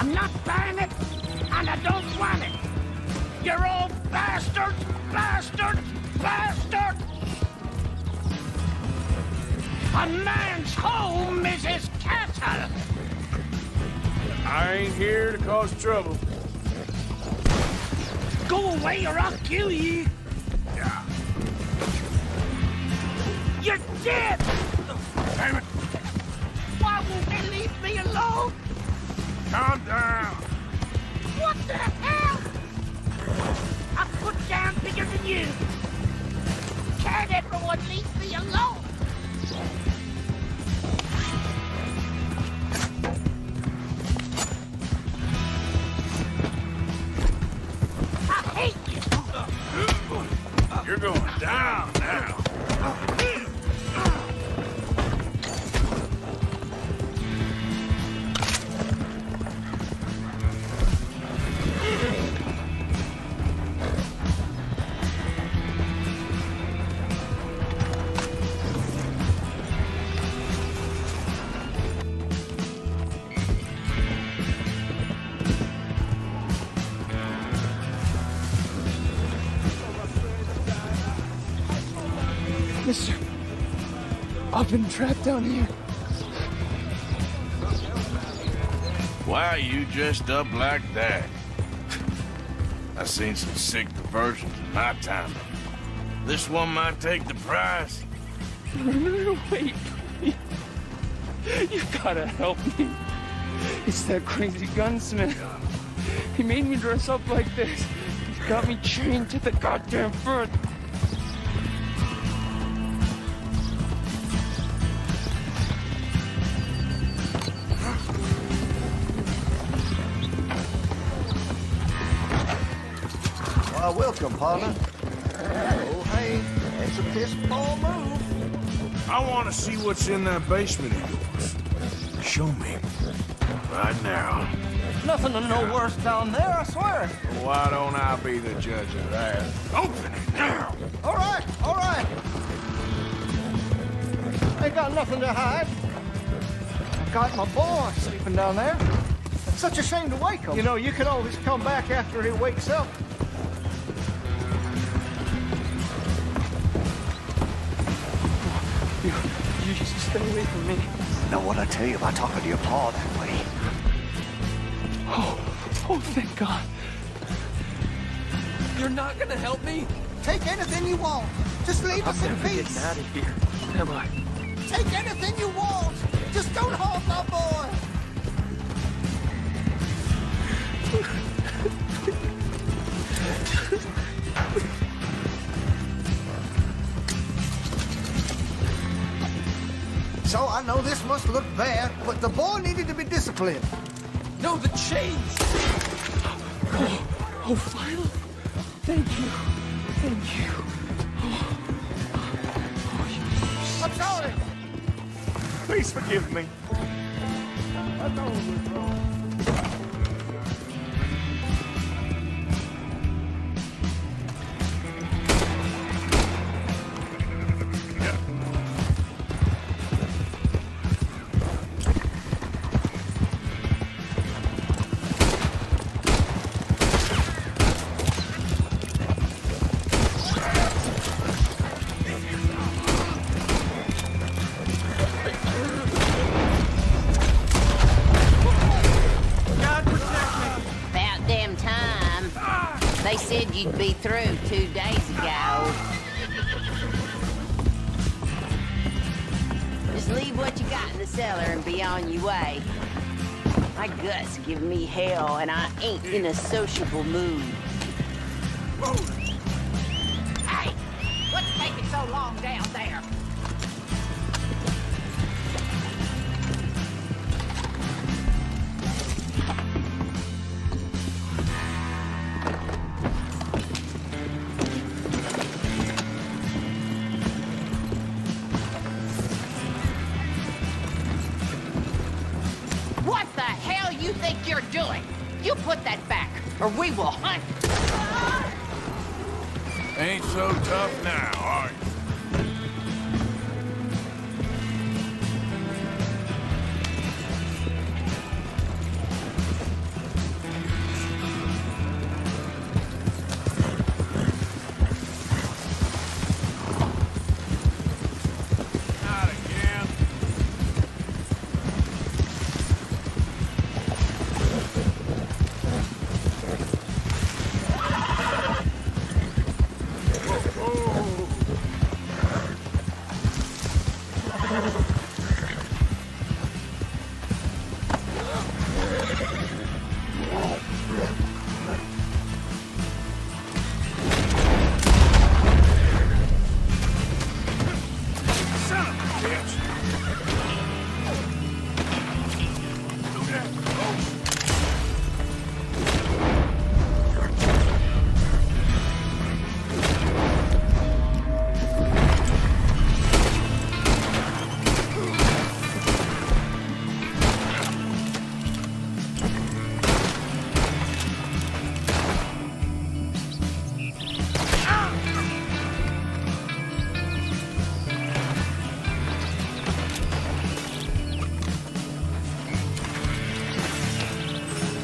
I'm not buying it, and I don't want it. You're all bastards, bastards, bastards! A man's home is his castle! I ain't here to cause trouble. Go away or I'll kill you! Yeah. You're dead! Damn it! Why won't they leave me alone? Calm down. What the hell? I'm put down bigger than you. Can't everyone leave me alone? I hate you. You're going down now. Mister, I've been trapped down here. Why are you dressed up like that? I've seen some sick diversions in my time. This one might take the prize. No, wait. You gotta help me. It's that crazy gunsmith. He made me dress up like this. He's got me chained to the goddamn front. Welcome, partner. Oh, hey, that's a piss-ball move. I want to see what's in that basement of yours. Show me. Right now. Nothing to no worse down there, I swear. Why don't I be the judge of that? Open it now! All right, all right. Ain't got nothing to hide. I got my boy sleeping down there. It's such a shame to wake him. You know, you can always come back after he wakes up. You just stay away from me. Know what I tell you about talking to your paw that way? Oh, thank God. You're not gonna help me? Take anything you want. Just leave us in Getting peace. out of here. Am I? Take anything you want. Just don't harm my boy. So I know this must look bad, but the boy needed to be disciplined. No, the change! Oh, finally! Thank you. Thank you. I'm sorry. Please forgive me. I know it was wrong. They said you'd be through 2 days ago. Just leave what you got in the cellar and be on your way. My gut's giving me hell, and I ain't in a sociable mood. Hey, what's taking so long down there? What the hell you think you're doing? You put that back, or we will hunt. Ain't so tough now, are you?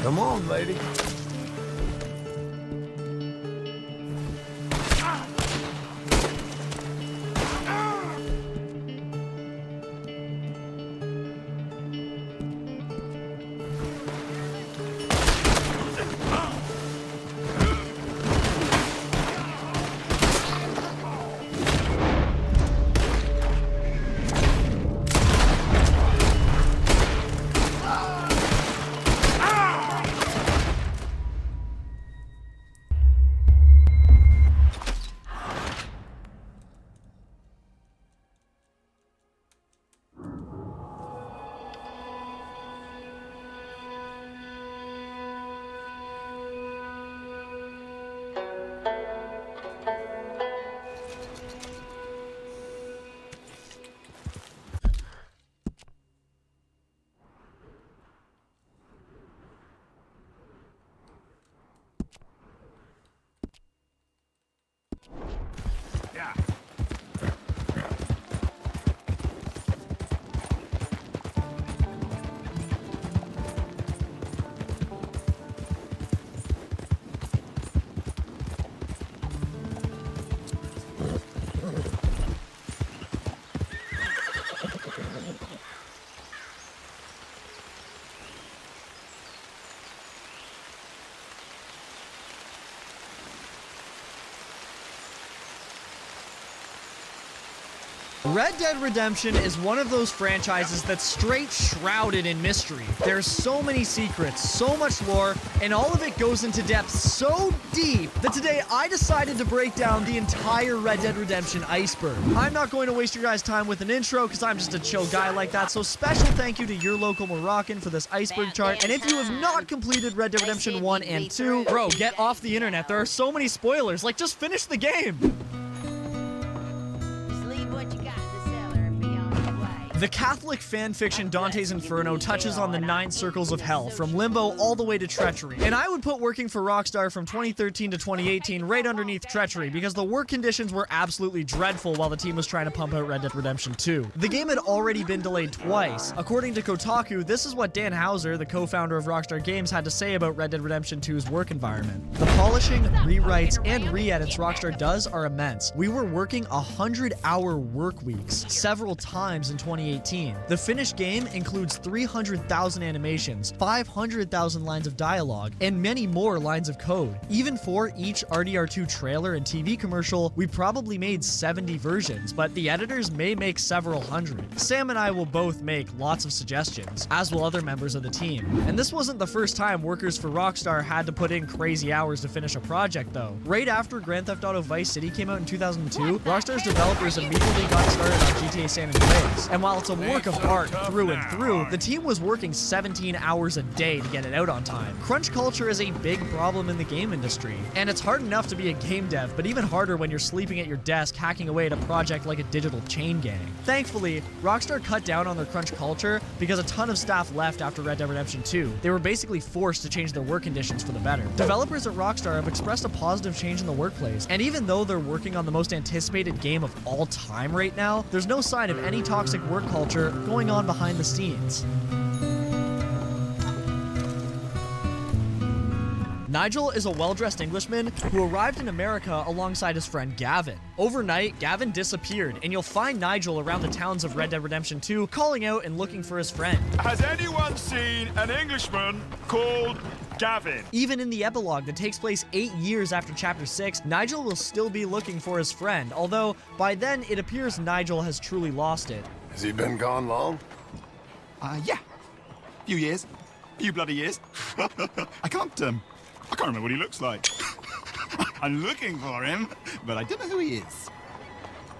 Come on, lady. Red Dead Redemption is one of those franchises that's straight shrouded in mystery. There's so many secrets, so much lore, and all of it goes into depth so deep that today I decided to break down the entire Red Dead Redemption iceberg. I'm not going to waste your guys' time with an intro because I'm just a chill guy like that, so special thank you to your local Moroccan for this iceberg chart. And if you have not completed Red Dead Redemption 1 and 2, bro, get off the internet. There are so many spoilers. Like, just finish the game. The Catholic fanfiction Dante's Inferno touches on the 9 circles of hell, from limbo all the way to treachery. And I would put working for Rockstar from 2013 to 2018 right underneath treachery, because the work conditions were absolutely dreadful while the team was trying to pump out Red Dead Redemption 2. The game had already been delayed twice. According to Kotaku, this is what Dan Houser, the co-founder of Rockstar Games, had to say about Red Dead Redemption 2's work environment. The polishing, rewrites, and re-edits Rockstar does are immense. We were working 100-hour work weeks several times in 2018. The finished game includes 300,000 animations, 500,000 lines of dialogue, and many more lines of code. Even for each RDR2 trailer and TV commercial, we probably made 70 versions, but the editors may make several hundred. Sam and I will both make lots of suggestions, as will other members of the team. And this wasn't the first time workers for Rockstar had to put in crazy hours to finish a project, though. Right after Grand Theft Auto Vice City came out in 2002, Rockstar's developers immediately got started on GTA San Andreas. And while it's a work of art through and through, the team was working 17 hours a day to get it out on time. Crunch culture is a big problem in the game industry, and it's hard enough to be a game dev, but even harder when you're sleeping at your desk hacking away at a project like a digital chain gang. Thankfully, Rockstar cut down on their crunch culture because a ton of staff left after Red Dead Redemption 2. They were basically forced to change their work conditions for the better. Developers at Rockstar have expressed a positive change in the workplace, and even though they're working on the most anticipated game of all time right now, there's no sign of any toxic work culture going on behind the scenes. Nigel is a well-dressed Englishman who arrived in America alongside his friend Gavin. Overnight, Gavin disappeared, and you'll find Nigel around the towns of Red Dead Redemption 2 calling out and looking for his friend. Has anyone seen an Englishman called Gavin? Even in the epilogue that takes place 8 years after Chapter 6, Nigel will still be looking for his friend, although by then it appears Nigel has truly lost it. Has he been gone long? Yeah. Few years. Few bloody years. I can't remember what he looks like. I'm looking for him, but I don't know who he is.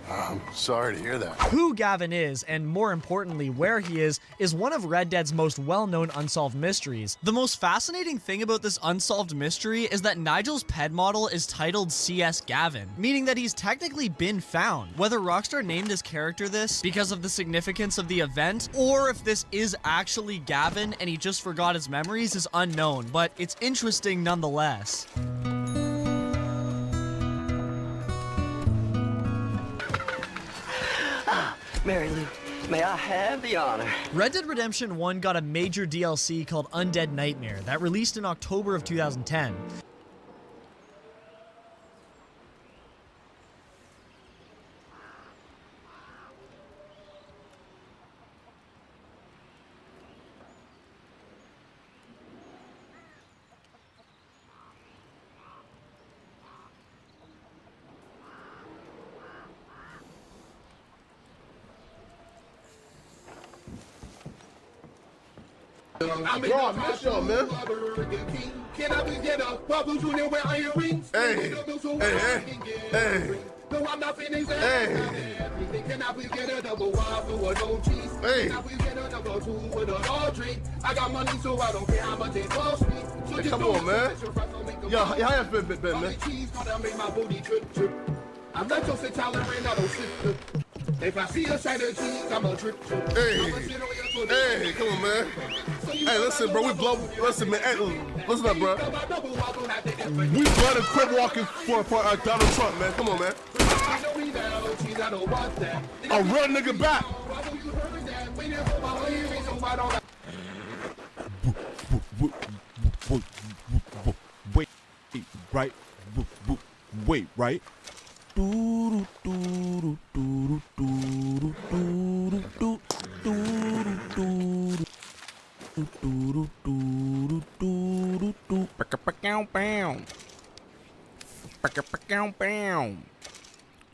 I'm sorry to hear that. Who Gavin is, and more importantly, where he is one of Red Dead's most well-known unsolved mysteries. The most fascinating thing about this unsolved mystery is that Nigel's ped model is titled CS Gavin, meaning that he's technically been found. Whether Rockstar named his character this because of the significance of the event, or if this is actually Gavin and he just forgot his memories is unknown, but it's interesting nonetheless. Mary Lou, May I have the honor? Red Dead Redemption 1 got a major DLC called Undead Nightmare that released in October of 2010. Bro, I miss y'all, man. Can I please get a Pablo Jr. where iron rings? Hey. No, I'm not finished. Hey. Can I please get a double waffle with no cheese? Hey. Can I please get a double two with a all drink? I got money, so I don't care how much it costs me. So hey, come on, man. Yo, how you been, man? I'm not so tolerant, I don't sit. If I see a side of cheese, I'm a trip. Hey, hey, come on, man. Hey, listen, bro, we blow. Listen, man. Hey, listen up, bro. We blood and crib walking for Donald Trump, man. Come on, man. A real nigga back. Wait, right? Wait, right?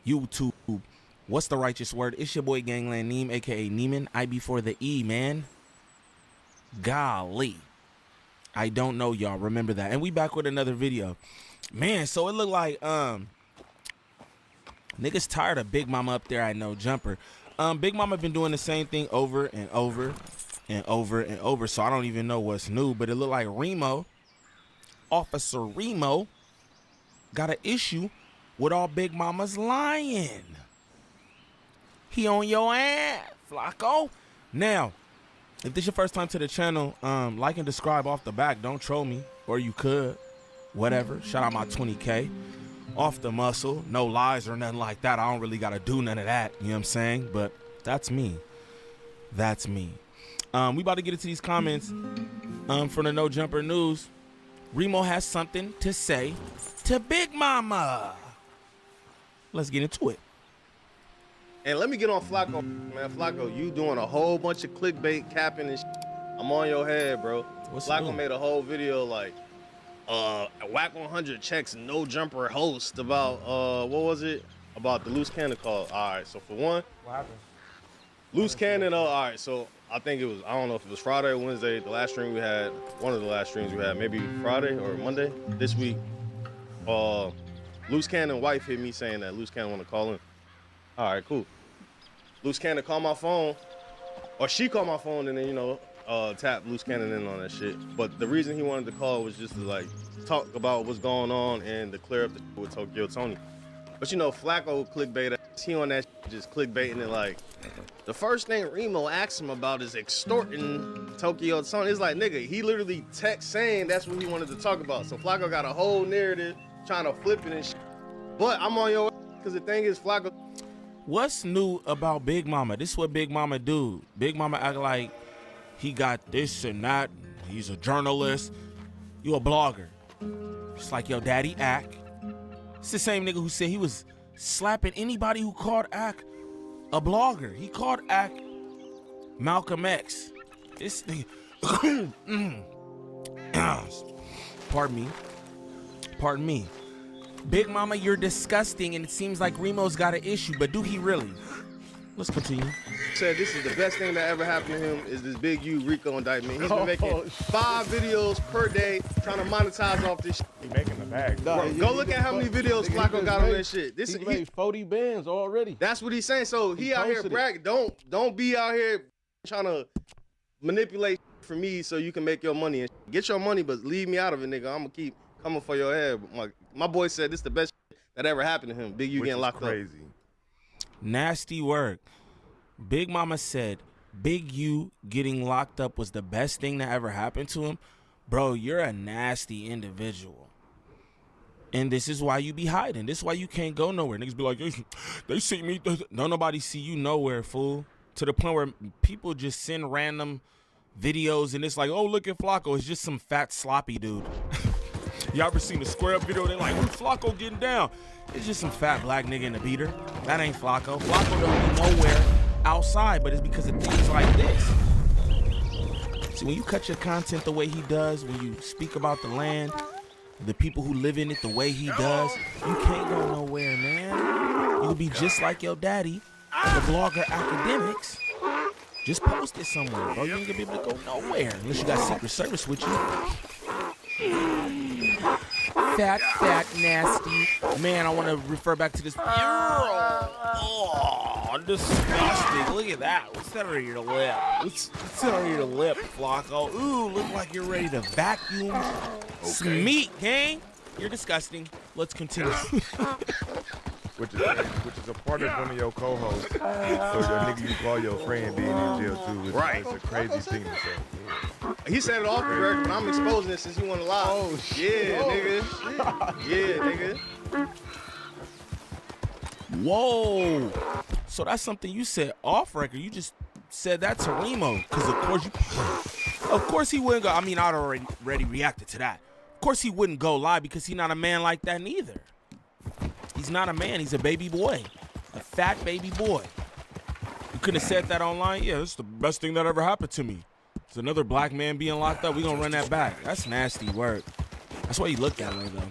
YouTube, what's the righteous word? It's your boy Gangland Neem, aka Neiman. I before the E, man. Golly, I don't know, y'all. Remember that. And we back with another video, man. So it looked like niggas tired of Big Mama up there. I know, Jumper. Big Mama been doing the same thing over and over and over and over. So I don't even know what's new. But it looked like Remo, Officer Remo, got an issue with all Big Mama's lying. He on your ass, Flacco. Now, if this your first time to the channel, like and subscribe off the back. Don't troll me, or you could. Whatever. Shout out my 20K. Off the muscle, no lies or nothing like that. I don't really gotta do none of that, you know what I'm saying? But that's me. That's me. We about to get into these comments from the No Jumper News. Remo has something to say to Big Mama. Let's get into it. And let me get on Flacco, man. Flacco, you doing a whole bunch of clickbait capping and I'm on your head, bro. Flacco made a whole video like Whack 100 checks No Jumper host about what was it? About the loose cannon call. All right, so for one, what happened? Loose cannon. All right, so I think it was, I don't know if it was Friday or Wednesday, the last stream we had, one of the last streams we had, maybe Friday or Monday this week. Loose cannon wife hit me saying that Loose cannon want to call in. All right, cool. Loose cannon called my phone, or she called my phone, and then, you know, tap Loose cannon in on that shit. But the reason he wanted to call was just to like talk about what's going on and to clear up the shit with Tokyo Tony. But you know, Flacco clickbait, he on that shit just clickbaiting it like, the first thing Remo asked him about is extorting Tokyo Tony. It's like, nigga, he literally text saying that's what he wanted to talk about. So Flacco got a whole narrative trying to flip it and shit. But I'm on your because the thing is, Flacco. What's new about Big Mama? This is what Big Mama do. Big Mama act like he got this and that. He's a journalist. You a blogger. Just like your daddy act. It's the same nigga who said he was slapping anybody who called Ack a blogger. He called Ack Malcolm X. This nigga. Pardon me. Big Mama, you're disgusting, and it seems like Remo's got an issue, but do he really? Let's continue. Said this is the best thing that ever happened to him is this Big U Rico indictment. He's been making 5 videos per day trying to monetize off this shit. He making the bag. Bro, go look at how many videos Flacco got on that shit. This he made 40 bands already. That's what he's saying. So he out here brag. Don't be out here trying to manipulate for me so you can make your money. And get your money, but leave me out of it, nigga. I'm gonna keep coming for your head. My boy said this is the best that ever happened to him. Big U getting locked up. Nasty work. Big Mama said Big U getting locked up was the best thing that ever happened to him. Bro, you're a nasty individual. And this is why you be hiding. This is why you can't go nowhere. Niggas be like, they see me. Don't nobody see you nowhere, fool. to the point where people just send random videos and it's like, oh, look at Flacco. It's just some fat sloppy dude. Y'all ever seen the square up video? They're like, who's Flacco getting down? It's just some fat black nigga in a beater. That ain't Flacco. Flacco don't be nowhere outside, but it's because of things like this. See, when you cut your content the way he does, when you speak about the land, the people who live in it the way he does, you can't go nowhere, man. You'll be just like your daddy, the vlogger academics. Just post it somewhere, bro. You ain't gonna be able to go nowhere unless you got Secret Service with you. Fat, nasty. Man, I want to refer back to this. Oh, disgusting. Look at that. What's that on your lip? What's that on your lip, Flacco? Ooh, look like you're ready to vacuum some meat, gang. You're disgusting. Let's continue. Which is a part of one of your co-hosts, or your nigga you call your friend being in jail too, which is a crazy thing to say. Yeah. He said it off the record, but I'm exposing it since he wanna lie. Oh shit. Yeah, nigga. Yeah, nigga. Whoa. So that's something you said off record. You just said that to Remo, because of course he wouldn't go. I mean, I'd already reacted to that. Of course he wouldn't go lie, because he's not a man like that neither. He's not a man. He's a baby boy. A fat baby boy. You couldn't have said that online? Yeah, it's the best thing that ever happened to me. It's another black man being locked up. We gonna run that back. That's nasty work. That's why you look that way, though.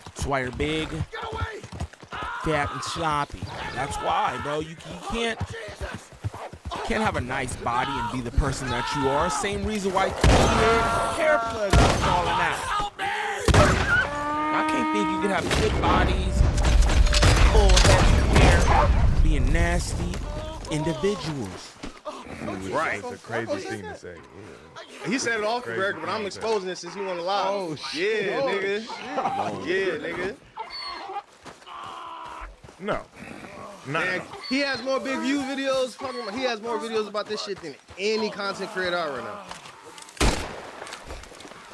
That's why you're big, fat, and sloppy. That's why, bro. You can't have a nice body and be the person that you are. Same reason why hair plugs are falling out. I can't think you could have good bodies, full head hair, being nasty individuals. Right. It's a crazy thing to say. Yeah. He said it off the record, but I'm exposing it since he wanna lie. Oh shit. Yeah, nigga. Yeah, nigga. No. Man, he has more big view videos. He has more videos about this shit than any content creator out right now.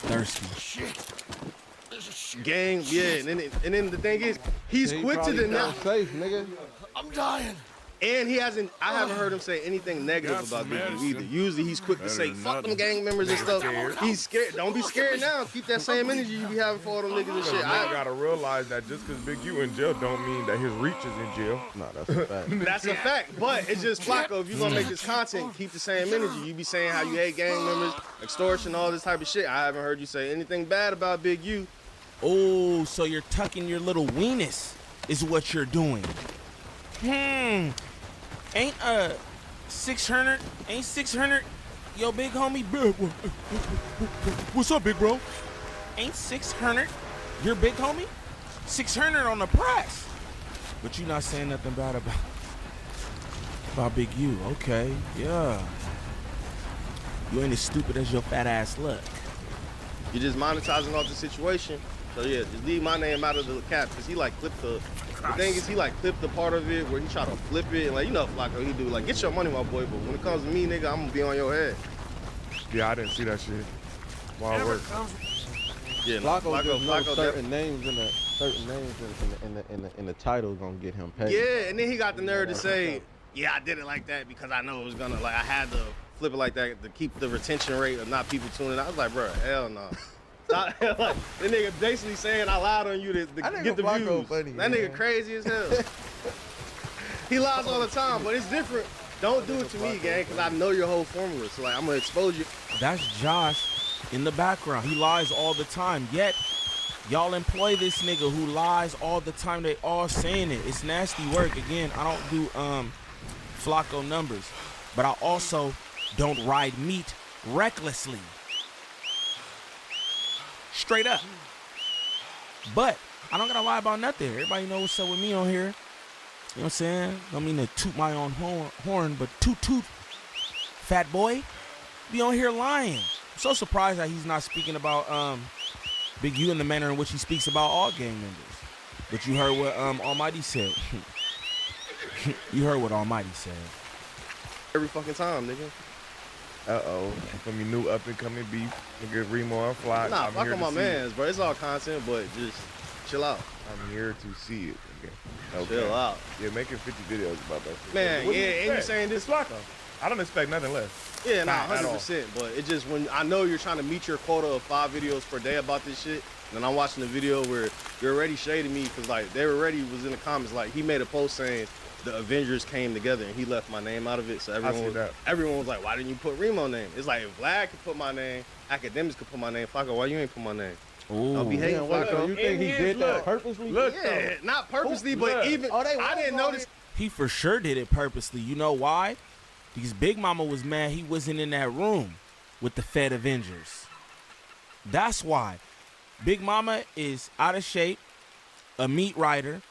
Thirsty. Gang, yeah, and then the thing is, he's quick to denounce. Safe, nigga. I'm dying. And I haven't heard him say anything negative about Big U either. Usually he's quick to say, fuck them gang members and stuff. He's scared. Don't be scared now. Keep that same energy you be having for all them niggas and shit. I gotta realize that just because Big U in jail don't mean that his reach is in jail. No, that's a fact. That's a fact. But it's just Flacco. If you're gonna make this content, keep the same energy. You be saying how you hate gang members, extortion, all this type of shit. I haven't heard you say anything bad about Big U. Oh, so you're tucking your little weenus is what you're doing. Ain't 600 yo big homie? What's up, big bro? Ain't 600 your big homie? 600 on the press. But you not saying nothing bad about Big U. Okay, yeah. You ain't as stupid as your fat ass look. You're just monetizing off the situation. So yeah, just leave my name out of the cap, because he like clipped the thing is, he like clipped the part of it where he tried to flip it, and like, you know, Flacco, he do like, get your money, my boy, but when it comes to me, nigga, I'm gonna be on your head. Yeah, I didn't see that shit. Wild work. Yeah, Flacco certain names in the title gonna get him paid. Yeah, and then he got the nerve to say, yeah, I did it like that because I know it was gonna, like, I had to flip it like that to keep the retention rate of not people tuning in. I was like, bro, hell no. Like, the nigga basically saying I lied on you to get the views. Funny, that nigga crazy as hell. He lies all the time, but it's different. Don't do it to me, gang, because I know your whole formula. So, like, I'm going to expose you. That's Josh in the background. He lies all the time. Yet, y'all employ this nigga who lies all the time. They all saying it. It's nasty work. Again, I don't do Flacco numbers, but I also don't ride meat recklessly. Straight up. But I don't gotta lie about nothing. Everybody knows what's up with me on here. You know what I'm saying? Don't mean to toot my own horn, but toot, fat boy. Be on here lying. I'm so surprised that he's not speaking about Big U in the manner in which he speaks about all gang members. But you heard what Almighty said. You heard what Almighty said. Every fucking time, nigga. Uh-oh. From your new up-and-coming beef, nigga Remo and Flock. Nah, fuck on my mans, bro. It's all content, but just chill out. I'm here to see it. Okay. Chill out. Yeah, making 50 videos about that shit. Man, What do yeah, and you expect? saying this It's Flacco. I don't expect nothing less. Yeah, nah, Not at all. 100%. But it just, when I know you're trying to meet your quota of 5 videos per day about this shit, and I'm watching the video where you're already shading me because like they already was in the comments, like he made a post saying the Avengers came together and he left my name out of it. So everyone was like, why didn't you put Remo name? It's like if Vlad could put my name, academics could put my name. Flacco, why you ain't put my name? Don't be hating, Flacco. You think he did that purposely? Yeah, not purposely, but even I didn't notice. He for sure did it purposely. You know why? Because Big Mama was mad he wasn't in that room with the Fed Avengers. That's why. Big Mama is out of shape, a meat rider,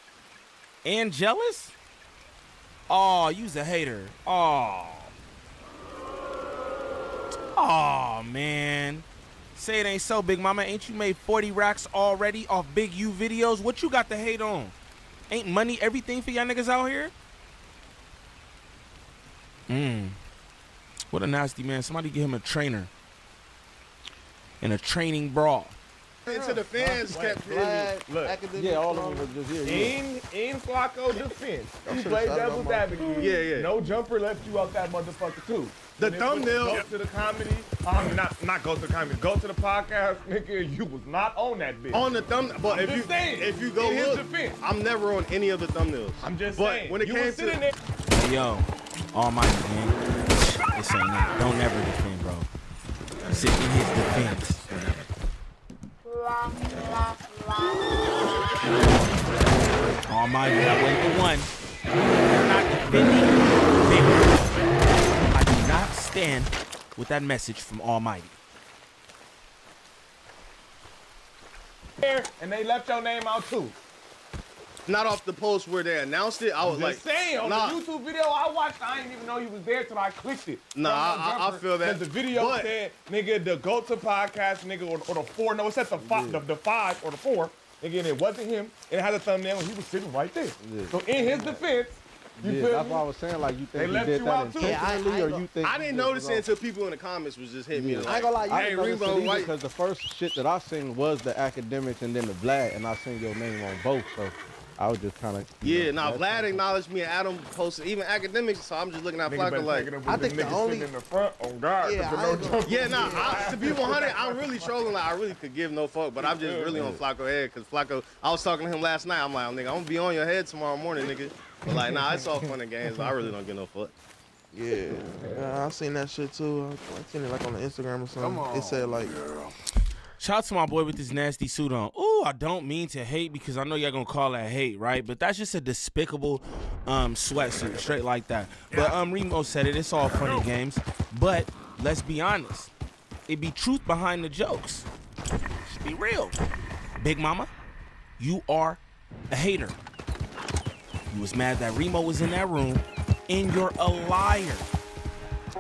and jealous? Oh, you's a hater. Oh. Oh, man. Say it ain't so, Big Mama. Ain't you made 40 racks already off Big U videos? What you got to hate on? Ain't money everything for y'all niggas out here? What a nasty man. Somebody give him a trainer and a training bra. Into the fans kept Look, yeah, all of them was just here. In Flacco defense, he played devil's advocate. Yeah. No jumper left you out that motherfucker too. The thumbnail. Go to the comedy. Not go to the comedy. Go to the podcast, nigga. You was not on that bitch. On the thumbnail, but if you go look, I'm never on any of the thumbnails. I'm just but saying. When it came to Hey, yo, Almighty, man. This ain't it. Don't ever defend, bro. Sit in his defense. Almighty, I went for one. I'm not defending Big. I do not stand with that message from Almighty. And they left your name out too. not off the post where they announced it. I was like, saying, on nah. the YouTube video I watched, I didn't even know you was there till I clicked it. Nah, I feel that. Because the video said, nigga, the go-to podcast, nigga, or the four. No, it said the five or the four. Again, it wasn't him. It had a thumbnail, and he was sitting right there. Yeah. So in his defense, you feel that's me? why I was saying, like, you think They he did that intentionally, or you think I didn't notice it until people in the comments was just hitting me. Like, I ain't gonna lie, hey, Rainbow White. because the first shit that I seen was the academics and then the Vlad, and I seen your name on both, so I was just kind of Vlad acknowledged me and Adam posted even academics, so I'm just looking at Flacco like I think the only in the front on guard. To be 100, I'm really trolling. Like I really could give no fuck, but I'm just really on Flacco head because Flacco. I was talking to him last night. I'm like, nigga, I'm gonna be on your head tomorrow morning, nigga. But like, nah, it's all fun and games. But I really don't give no fuck. Yeah, I seen that shit too. I seen it like on the Instagram or something. It said like. Shout out to my boy with this nasty suit on. Ooh, I don't mean to hate because I know y'all gonna call that hate, right? But that's just a despicable sweatsuit, straight like that. But Remo said it, it's all fun and games. But let's be honest, it be truth behind the jokes. Just be real. Big Mama, you are a hater. You was mad that Remo was in that room, and you're a liar.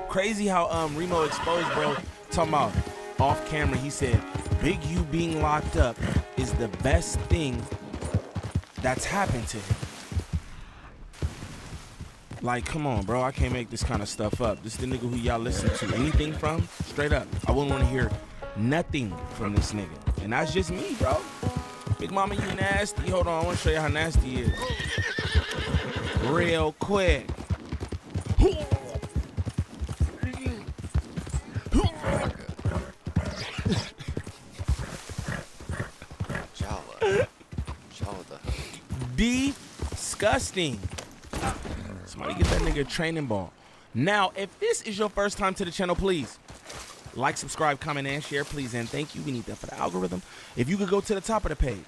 Crazy how Remo exposed, bro, talking about off camera, he said, Big U being locked up is the best thing that's happened to him. Like, come on, bro. I can't make this kind of stuff up. This is the nigga who y'all listen to anything from, straight up. I wouldn't want to hear nothing from this nigga. And that's just me, bro. Big Mama, you nasty. Hold on, I want to show you how nasty he is. Real quick. Disgusting. Somebody get that nigga a training ball. Now, if this is your first time to the channel, please like, subscribe, comment, and share, please, and thank you. We need that for the algorithm. If you could go to the top of the page,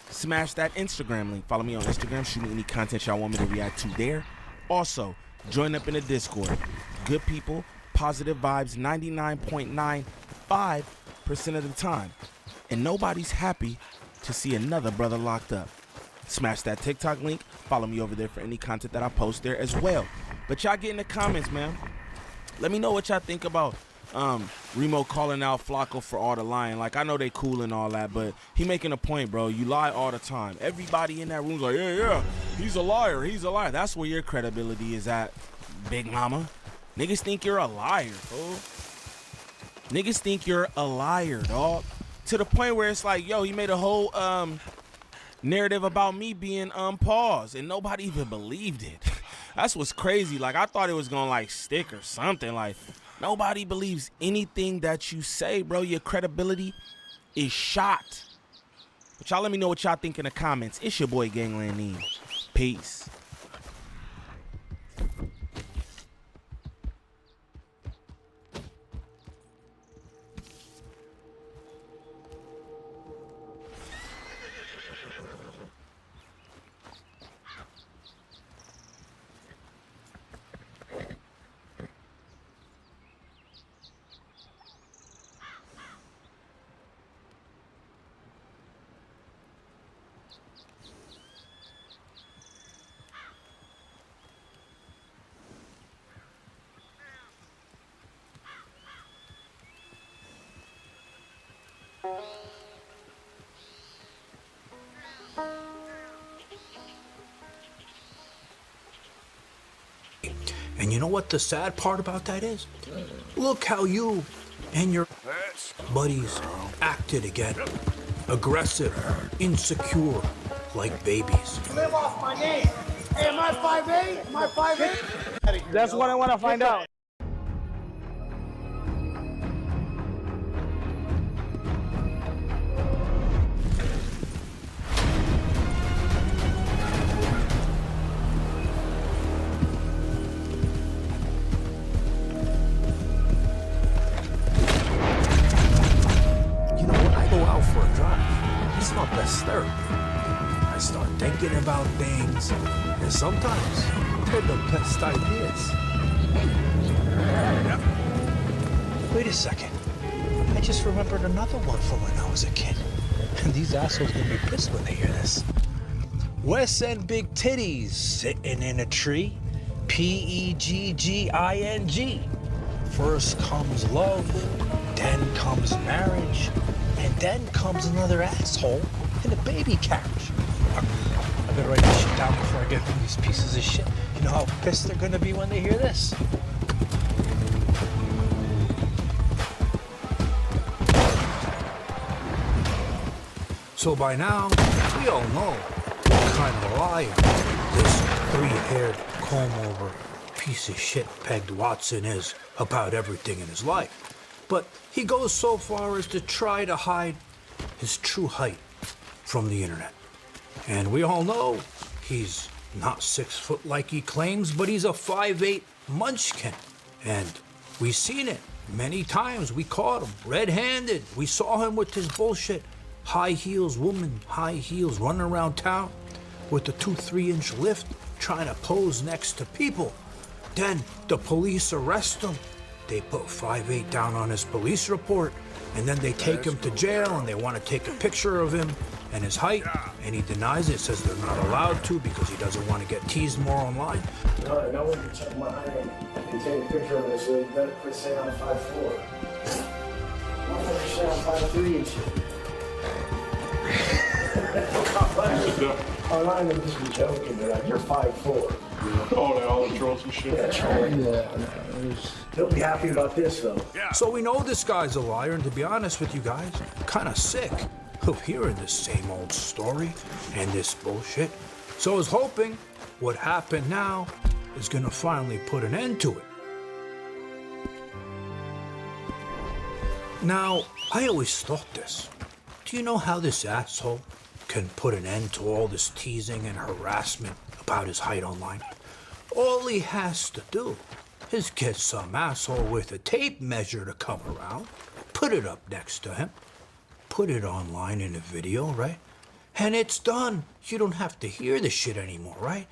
smash that Instagram link. Follow me on Instagram. Shoot me any content y'all want me to react to there. Also, join up in the Discord. Good people, positive vibes, 99.95% of the time. And nobody's happy to see another brother locked up. Smash that TikTok link. Follow me over there for any content that I post there as well. But y'all get in the comments, man. Let me know what y'all think about Remo calling out Flacco for all the lying. Like, I know they cool and all that, but he making a point, bro. You lie all the time. Everybody in that room's like, yeah, he's a liar. He's a liar. That's where your credibility is at, Big Mama. Niggas think you're a liar, fool. Niggas think you're a liar, dog. To the point where it's like, yo, he made a whole narrative about me being paused, and nobody even believed it. That's what's crazy. Like, I thought it was gonna like stick or something. Like, nobody believes anything that you say, bro. Your credibility is shot. But y'all let me know what y'all think in the comments. It's your boy Gangland Neem. Peace. And you know what the sad part about that is? Look how you and your buddies acted again. Aggressive, insecure, like babies. Live off my name. Hey, am I 5'8"? Am I 5'8"? That's what I want to find out. It's my best therapy. I start thinking about things, and sometimes they're the best ideas. Wait a second. I just remembered another one from when I was a kid. And these assholes gonna be pissed when they hear this. Wes and Big Titties sitting in a tree. P-E-G-G-I-N-G. First comes love, then comes marriage, and then comes another asshole in a baby carriage. I better write this shit down before I get rid of these pieces of shit. You know how pissed they're gonna be when they hear this? So by now, we all know what kind of liar this three-haired, comb-over piece of shit pegged Watson is about everything in his life. But he goes so far as to try to hide his true height from the internet. And we all know he's not 6 foot like he claims, but he's a 5'8" munchkin. And we've seen it many times. We caught him red-handed. We saw him with his bullshit high heels, woman, high heels, running around town with a 2-3-inch lift, trying to pose next to people. Then the police arrest him. They put 5'8" down on his police report, and then they take him to jail, and they want to take a picture of him and his height, and he denies it, says they're not allowed to because he doesn't want to get teased more online. No one can check my height and take a picture of it, so you better quit saying I'm 5'4". Motherfucker say I'm 5'3" and shit. Oh, I'm just be joking, but like, you're 5'4". Oh, they all trolls and shit. Yeah, trolling. He'll be happy about this, though. So we know this guy's a liar, and to be honest with you guys, kind of sick of hearing this same old story and this bullshit. So I was hoping what happened now is gonna finally put an end to it. Now, I always thought this. Do you know how this asshole can put an end to all this teasing and harassment about his height online? All he has to do is get some asshole with a tape measure to come around, put it up next to him, put it online in a video, right? And it's done. You don't have to hear the shit anymore, right?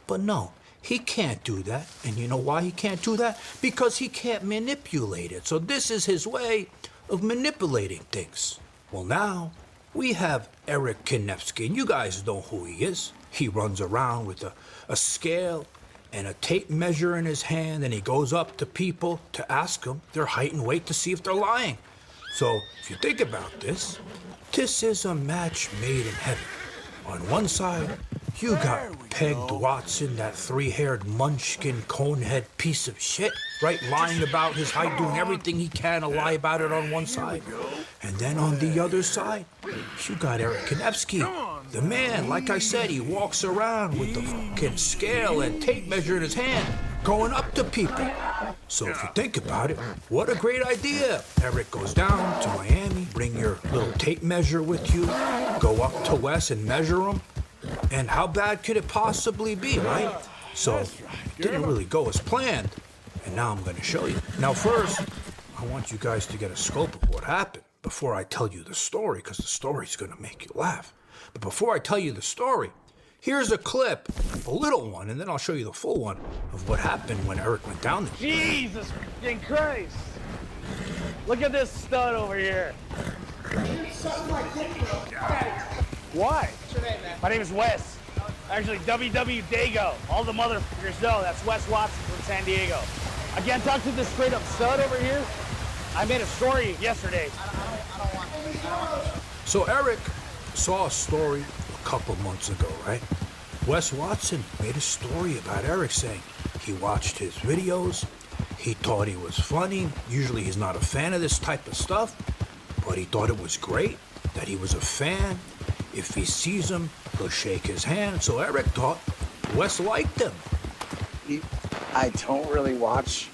But no, he can't do that. And you know why he can't do that? Because he can't manipulate it. So this is his way of manipulating things. Well, now we have Eric Kinevsky, and you guys know who he is. He runs around with a scale and a tape measure in his hand, and he goes up to people to ask them their height and weight to see if they're lying. So if you think about this, this is a match made in heaven. On one side, you got Pegged Watson, that three-haired munchkin conehead piece of shit, right? Lying about his height, doing everything he can to lie about it on one side. And then on the other side, you got Eric Kinevsky, The man, like I said, he walks around with the fucking scale and tape measure in his hand, going up to people. So if you think about it, what a great idea. Eric goes down to Miami, bring your little tape measure with you, go up to Wes and measure them. And how bad could it possibly be, right? So it didn't really go as planned. And now I'm going to show you. Now first, I want you guys to get a scope of what happened before I tell you the story, because the story's going to make you laugh. But before I tell you the story, here's a clip, a little one, and then I'll show you the full one of what happened when Eric went down there. Jesus fucking Christ! Look at this stud over here. Why? What's your name, man? My name is Wes. Actually, WW Dago. All the motherfuckers know that's Wes Watson from San Diego. I can't talk to this straight up stud over here. I made a story yesterday. So Eric saw a story a couple months ago, right? Wes Watson made a story about Eric saying he watched his videos, he thought he was funny. Usually he's not a fan of this type of stuff, but he thought it was great, that he was a fan. If he sees him, he'll shake his hand. So Eric thought Wes liked him. I don't really watch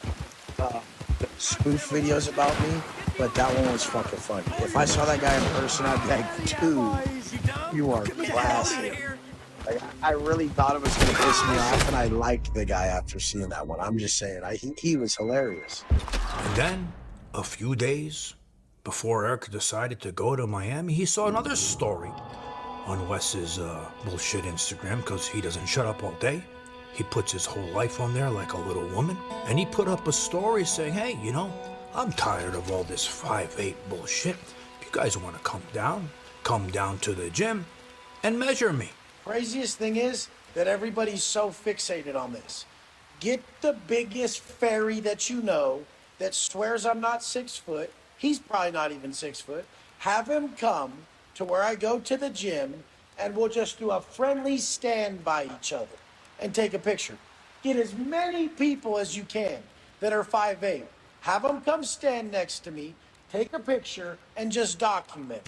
spoof videos about me, but that one was fucking funny. If I saw that guy in person, I'd be like, dude, you are classy. Like, I really thought it was going to piss me off, and I liked the guy after seeing that one. I'm just saying, he was hilarious. And then, a few days before Eric decided to go to Miami, he saw another story on Wes's bullshit Instagram, because he doesn't shut up all day. He puts his whole life on there like a little woman. And he put up a story saying, hey, you know, I'm tired of all this 5'8" bullshit. If you guys want to come down to the gym and measure me. Craziest thing is that everybody's so fixated on this. Get the biggest fairy that you know that swears I'm not 6 foot. He's probably not even 6 foot. Have him come to where I go to the gym, and we'll just do a friendly stand by each other and take a picture. Get as many people as you can that are 5'8". Have them come stand next to me, take a picture, and just document.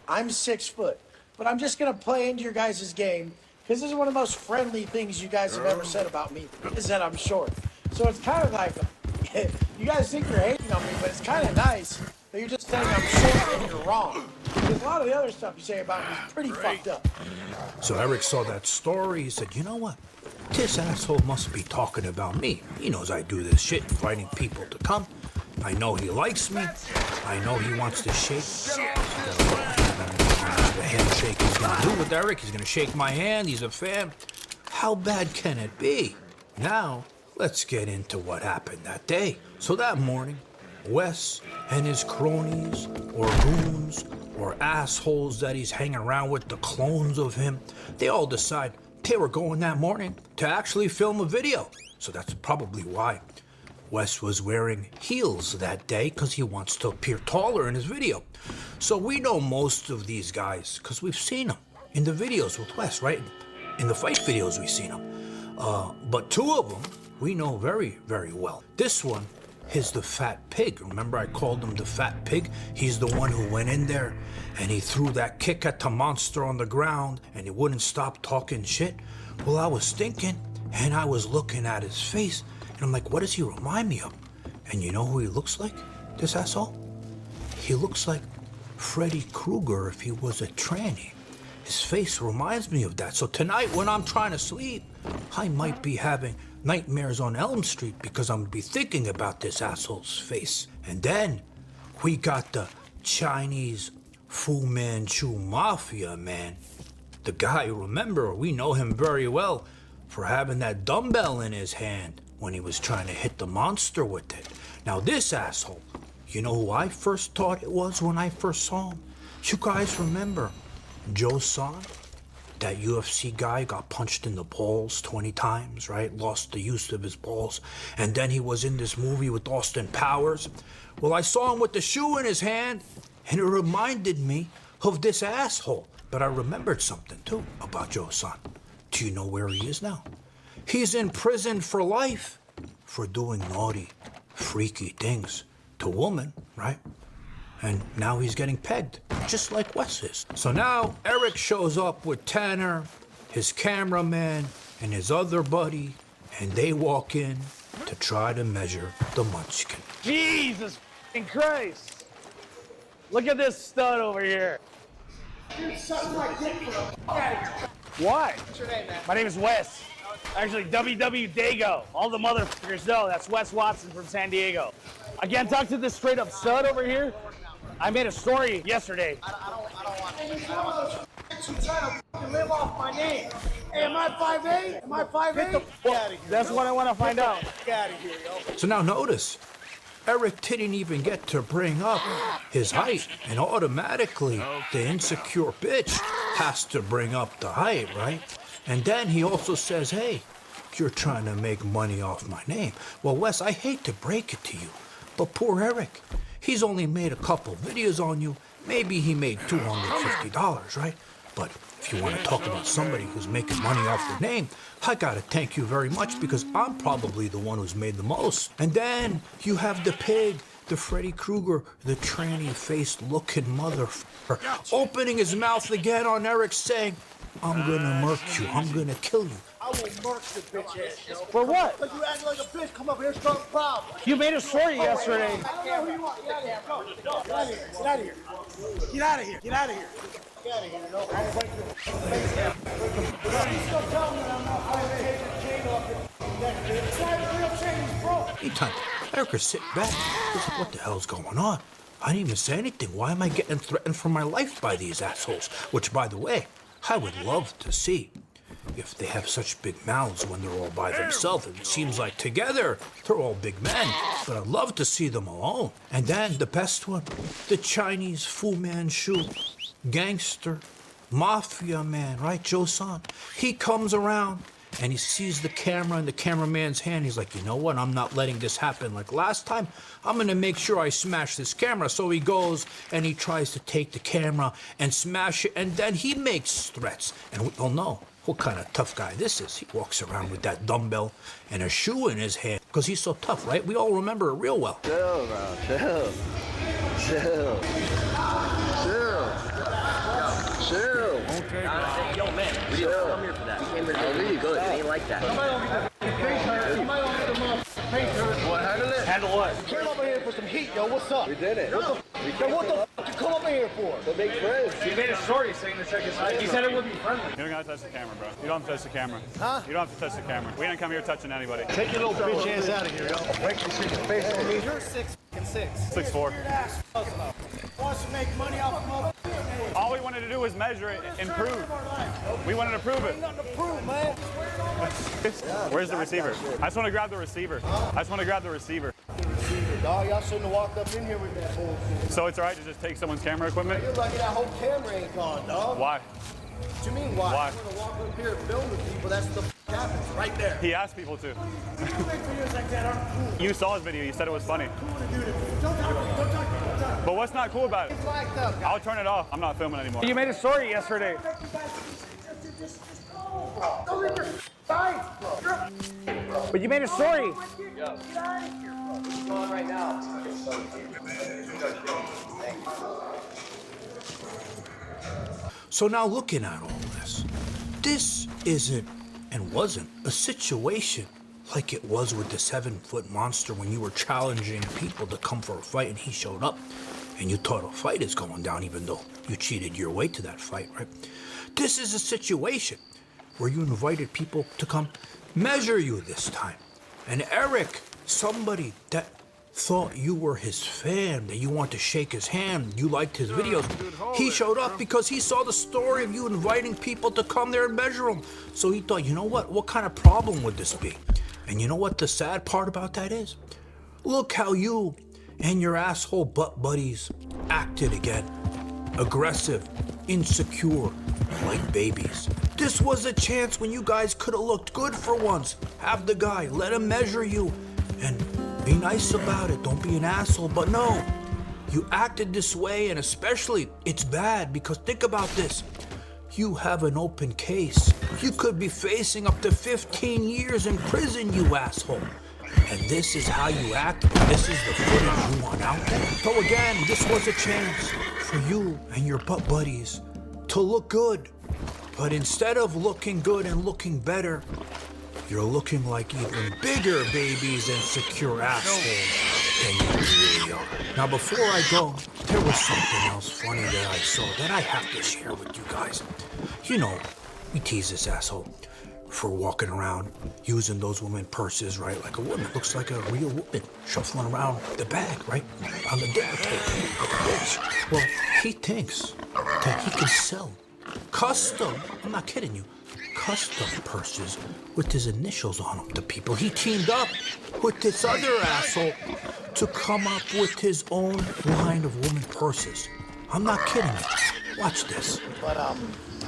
I'm 6 foot, but I'm just gonna play into your guys' game, because this is one of the most friendly things you guys have ever said about me, is that I'm short. So it's kind of like, you guys think you're hating on me, but it's kind of nice that you're just saying I'm short and you're wrong. Because a lot of the other stuff you say about me is pretty fucked up. So Eric saw that story. He said, you know what? This asshole must be talking about me. He knows I do this shit, inviting people to come. I know he likes me. I know he wants to shake. The handshake he's gonna do with Eric. He's gonna shake my hand. He's a fan. How bad can it be? Now, let's get into what happened that day. So that morning, Wes and his cronies, or goons, or assholes that he's hanging around with, the clones of him, they all decide they were going that morning to actually film a video. So that's probably why Wes was wearing heels that day, because he wants to appear taller in his video. So we know most of these guys because we've seen them in the videos with Wes, right? In the fight videos we've seen them. But two of them we know very, very well. This one is the fat pig. Remember I called him the fat pig? He's the one who went in there and he threw that kick at the monster on the ground and he wouldn't stop talking shit. Well, I was thinking and I was looking at his face and I'm like, what does he remind me of? And you know who he looks like, this asshole? He looks like Freddy Krueger if he was a tranny. His face reminds me of that. So tonight when I'm trying to sleep, I might be having nightmares on Elm Street because I'm gonna be thinking about this asshole's face. And then we got the Chinese Fu Manchu Mafia, man. The guy, remember, we know him very well for having that dumbbell in his hand when he was trying to hit the monster with it. Now this asshole, you know who I first thought it was when I first saw him? You guys remember Joe Son? That UFC guy got punched in the balls 20 times, right? Lost the use of his balls. And then he was in this movie with Austin Powers. Well, I saw him with the shoe in his hand, and it reminded me of this asshole. But I remembered something, too, about Joe Son. Do you know where he is now? He's in prison for life for doing naughty, freaky things to women, right? And now he's getting pegged, just like Wes is. So now Eric shows up with Tanner, his cameraman, and his other buddy, and they walk in to try to measure the munchkin. Jesus f***ing Christ. Look at this stud over here. Why? What's your name, man? My name is Wes. Actually, UwU Dago. All the motherfuckers know that's Wes Watson from San Diego. I can't talk to this straight up stud over here. I made a story yesterday. You trying to live off my name. Hey, am I 5'8"? Am I 5'8"? That's what I want to find out. Get out of here, yo. So now notice, Eric didn't even get to bring up his height, and automatically the insecure bitch has to bring up the height, right? And then he also says, hey, you're trying to make money off my name. Well, Wes, I hate to break it to you, but poor Eric, he's only made a couple videos on you. Maybe he made $250, right? But if you want to talk about somebody who's making money off your name, I gotta thank you very much because I'm probably the one who's made the most. And then you have the pig, the Freddy Krueger, the tranny-faced looking motherfucker, opening his mouth again on Eric saying, I'm gonna murk you, I'm gonna kill you. I will murk the bitch ass, yo. For what? Because you act like a bitch. Come up here, start a problem. You made a story yesterday. I don't know who you are. Get out of here. Go. Get out of here. Get out of here. Get out of here. Get out of here. Get out of here. No, I'll break your face down. You still tell me that I'm not going to take the chain off your neck, bitch. It's not a real chain. It's broke. Meantime, Eric is sitting back. He's like, what the hell's going on? I didn't even say anything. Why am I getting threatened for my life by these assholes? Which, by the way, I would love to see if they have such big mouths when they're all by themselves. It seems like together, they're all big men, but I'd love to see them alone. And then the best one, the Chinese Fu Manchu, gangster, mafia man, right, Joe-san? He comes around and he sees the camera in the cameraman's hand. He's like, you know what? I'm not letting this happen like last time. I'm gonna make sure I smash this camera. So he goes and he tries to take the camera and smash it, and then he makes threats. And we all know what kind of tough guy this is. He walks around with that dumbbell and a shoe in his hand because he's so tough, right? We all remember it real well. Chill, bro. Chill. Chill. Chill. Chill. Okay. Yo, man. We didn't come here for that. We came here to leave. Good. It ain't like that. What, handle it? Handle what? You came over here for some heat, yo. What's up? We did it. What the f*** you come over here for? To make friends. He made a story saying to check his height. He said it would be friendly. You don't gotta touch the camera, bro. You don't have to touch the camera. Huh? You don't have to touch the camera. We didn't come here touching anybody. Take your little bitch ass out of here, yo. Break your shit face on me. You're 6'6". 6'4". Wants to make money off of All we wanted to do was measure it and prove. We wanted to prove it. Ain't nothing to prove, man. Where's the receiver? I just want to grab the receiver. I just want to grab the receiver. Dog, y'all shouldn't have walked up in here with that bullshit. So it's all right to just take someone's camera equipment? You're lucky that whole camera ain't gone, dog. Why? What you mean, why? Why? You're gonna walk up here and film with people. That's what the happens right there. He asked people to. You make videos like that aren't cool. You saw his video. You said it was funny. Cool to do that. Don't talk to me. Don't talk to me. But what's not cool about it? It's locked up, guys. I'll turn it off. I'm not filming anymore. You made a story yesterday. Don't leave your side. But you made a story. Get out of here. What's going on right now? So now looking at all this isn't and wasn't a situation like it was with the 7-foot monster when you were challenging people to come for a fight and he showed up and you thought a fight is going down even though you cheated your way to that fight, right? This is a situation where you invited people to come measure you this time. And Eric, somebody that thought you were his fan, that you want to shake his hand, you liked his videos, he showed up because he saw the story of you inviting people to come there and measure him. So he thought, you know what kind of problem would this be? And you know what the sad part about that is? Look how you and your asshole butt buddies acted again. Aggressive, insecure, like babies. This was a chance when you guys could have looked good for once. Have the guy, let him measure you, and be nice about it. Don't be an asshole. But no, you acted this way, and especially it's bad because think about this. You have an open case. You could be facing up to 15 years in prison, you asshole. And this is how you act. This is the footage you want out there. So again, this was a chance for you and your butt buddies to look good. But instead of looking good and looking better, you're looking like even bigger babies and secure assholes than you really are. Now, before I go, there was something else funny that I saw that I have to share with you guys. You know, we tease this asshole for walking around using those women purses, right? Like a woman, looks like a real woman shuffling around the bag, right? On the dinner table, like a bitch. Well, he thinks that he can sell custom, I'm not kidding you, custom purses with his initials on them to people. He teamed up with this other asshole to come up with his own line of woman purses. I'm not kidding you. Watch this. But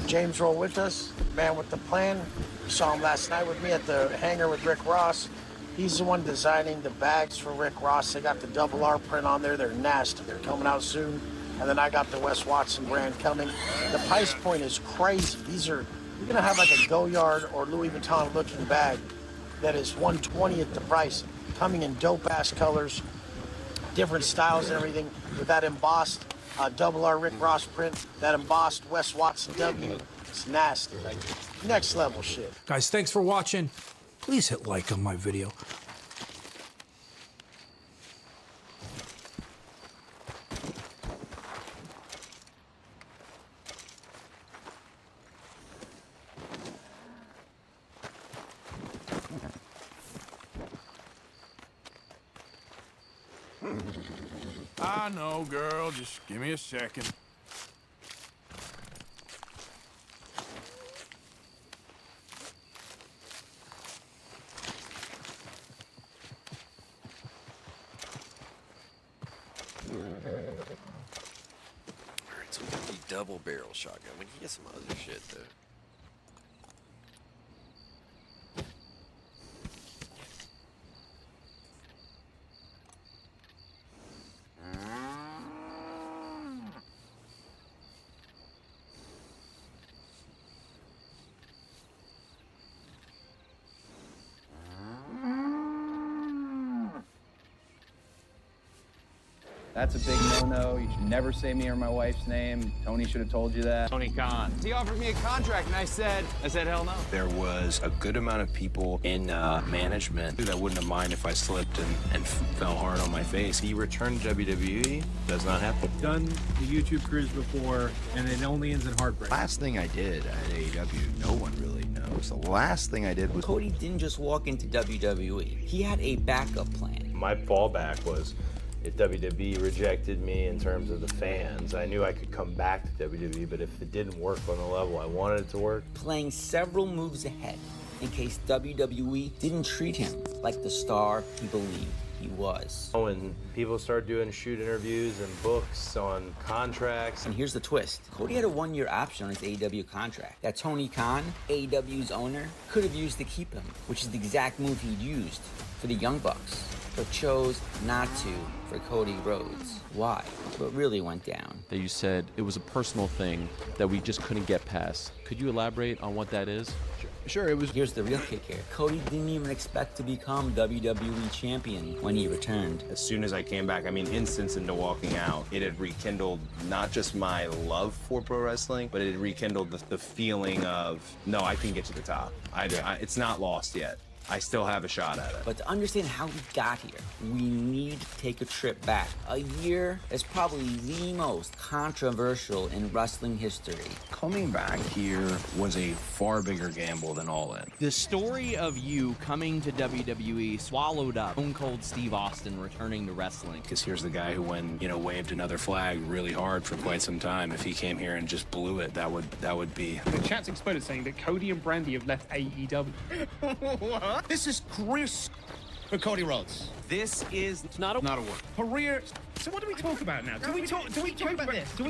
James rolled with us, man with the plan. Saw him last night with me at the hangar with Rick Ross. He's the one designing the bags for Rick Ross. They got the double R print on there. They're nasty. They're coming out soon. And then I got the Wes Watson brand coming. The price point is crazy. These are, you're gonna have like a Goyard or Louis Vuitton looking bag that is 120 at the price, coming in dope ass colors, different styles and everything, with that embossed double R Rick Ross print, that embossed Wes Watson W. It's nasty, like next level shit. Guys, thanks for watching. Please hit like on my video. I know, girl. Just give me a second. It's a 50 double barrel shotgun. We can get some other shit though. That's a big no-no. You should never say me or my wife's name. Tony should have told you that. Tony Khan. He offered me a contract, and I said hell no. There was a good amount of people in management that wouldn't have minded if I slipped and fell hard on my face. He returned to WWE. Does not happen. Done the YouTube cruise before, and it only ends in heartbreak. Last thing I did at AEW, no one really knows. The last thing I did was... Cody didn't just walk into WWE. He had a backup plan. My fallback was if WWE rejected me in terms of the fans, I knew I could come back to WWE, but if it didn't work on the level I wanted it to work. Playing several moves ahead in case WWE didn't treat him like the star he believed he was. When people started doing shoot interviews and books on contracts. And here's the twist. Cody had a 1-year option on his AEW contract that Tony Khan, AEW's owner, could have used to keep him, which is the exact move he'd used for the Young Bucks, but chose not to for Cody Rhodes. Why? What really went down? That you said it was a personal thing that we just couldn't get past. Could you elaborate on what that is? Sure, it was. Here's the real kick here. Cody didn't even expect to become WWE champion when he returned. As soon as I came back, I mean, instance into walking out, it had rekindled not just my love for pro wrestling, but it had rekindled the feeling of, no, I can get to the top. It's not lost yet. I still have a shot at it. But to understand how we got here, we need to take a trip back. A year is probably the most controversial in wrestling history. Coming back here was a far bigger gamble than All In. The story of you coming to WWE swallowed up Stone Cold Steve Austin returning to wrestling. Because here's the guy who, when waved another flag really hard for quite some time. If he came here and just blew it, that would be. The chat's exploded saying that Cody and Brandy have left AEW. What? This is Chris for Cody Rhodes. This is not a work. Career. So what do we talk about now? Do we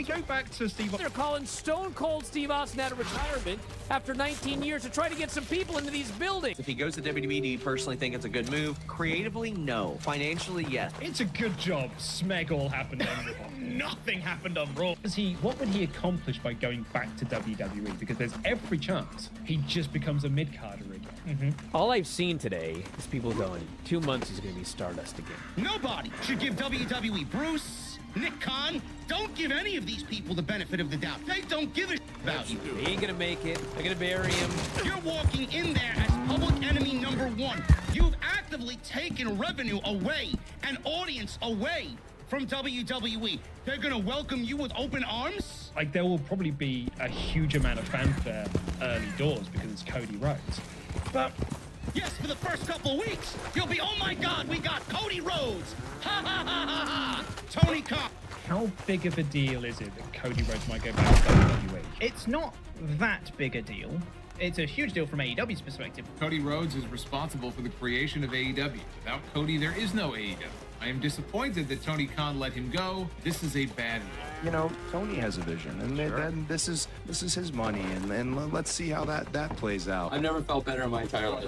go back to Steve? They're calling Stone Cold Steve Austin out of retirement after 19 years to try to get some people into these buildings. If he goes to WWE, do you personally think it's a good move? Creatively, no. Financially, yes. It's a good job. Smeg all happened on Raw. Nothing happened on Raw. What would he accomplish by going back to WWE? Because there's every chance he just becomes a mid-carder again. All I've seen today is people going, 2 months he's going to be Stardust again. Nobody should give WWE Bruce, Nick Khan, don't give any of these people the benefit of the doubt. They don't give a about you. He ain't going to make it. They're going to bury him. You're walking in there as public enemy number one. You've actively taken revenue away and audience away from WWE. They're gonna welcome you with open arms? Like, there will probably be a huge amount of fanfare early doors because it's Cody Rhodes. But yes, for the first couple weeks, you'll be, oh my God, we got Cody Rhodes. Ha ha ha ha ha. Tony Khan. how big of a deal is it that Cody Rhodes might go back to WWE? It's not that big a deal. It's a huge deal from AEW's perspective. Cody Rhodes is responsible for the creation of AEW. Without Cody, there is no AEW. I am disappointed that Tony Khan let him go. This is a bad move. You know, Tony has a vision, and then this is his money, and let's see how that plays out. I've never felt better in my entire life.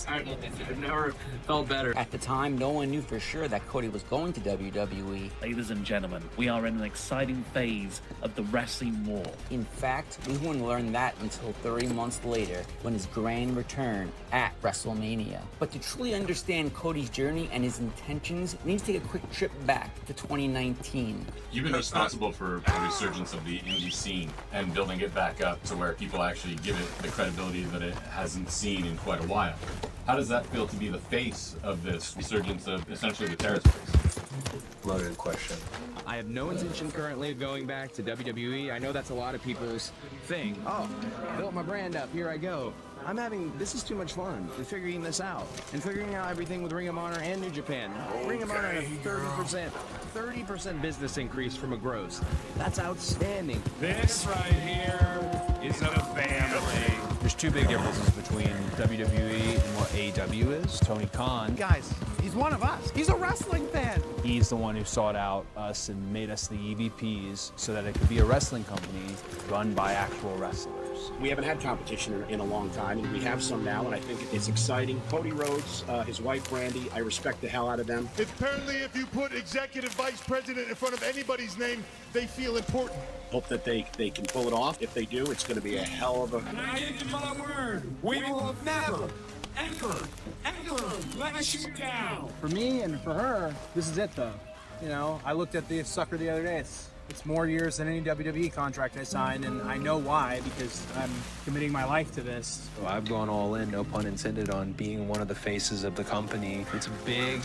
I've never felt better. At the time, no one knew for sure that Cody was going to WWE. Ladies and gentlemen, we are in an exciting phase of the wrestling war. In fact, we wouldn't learn that until 30 months later when his grand return at WrestleMania. But to truly understand Cody's journey and his intentions, we need to take a quick trip back to 2019. You've been responsible for the resurgence of the indie scene and building it back up to where people actually give it the credibility that it hasn't seen in quite a while. How does that feel to be the face of this resurgence of essentially the territories? Loaded question. I have no intention currently of going back to WWE. I know that's a lot of people's thing. Oh, built my brand up, here I go. This is too much fun, figuring this out. And figuring out everything with Ring of Honor and New Japan. Ring of Honor had a 30% business increase from a gross. That's outstanding. This right here is a family. There's two big differences between WWE and what AEW is. Tony Khan, Guys, he's one of us. He's a wrestling fan. he's the one who sought out us and made us the EVPs so that it could be a wrestling company run by actual wrestlers. We haven't had competition in a long time, and we have some now, and I think it's exciting. Cody Rhodes, his wife Brandy, I respect the hell out of them. Apparently, if you put executive vice president in front of anybody's name, they feel important. Hope that they can pull it off. If they do, it's going to be a hell of a... And I give you my word, we will never, ever let you down. For me and for her, this is it though. You know, I looked at the sucker the other day. It's more years than any WWE contract I signed, and I know why, because I'm committing my life to this. So I've gone all in, no pun intended, on being one of the faces of the company. It's a big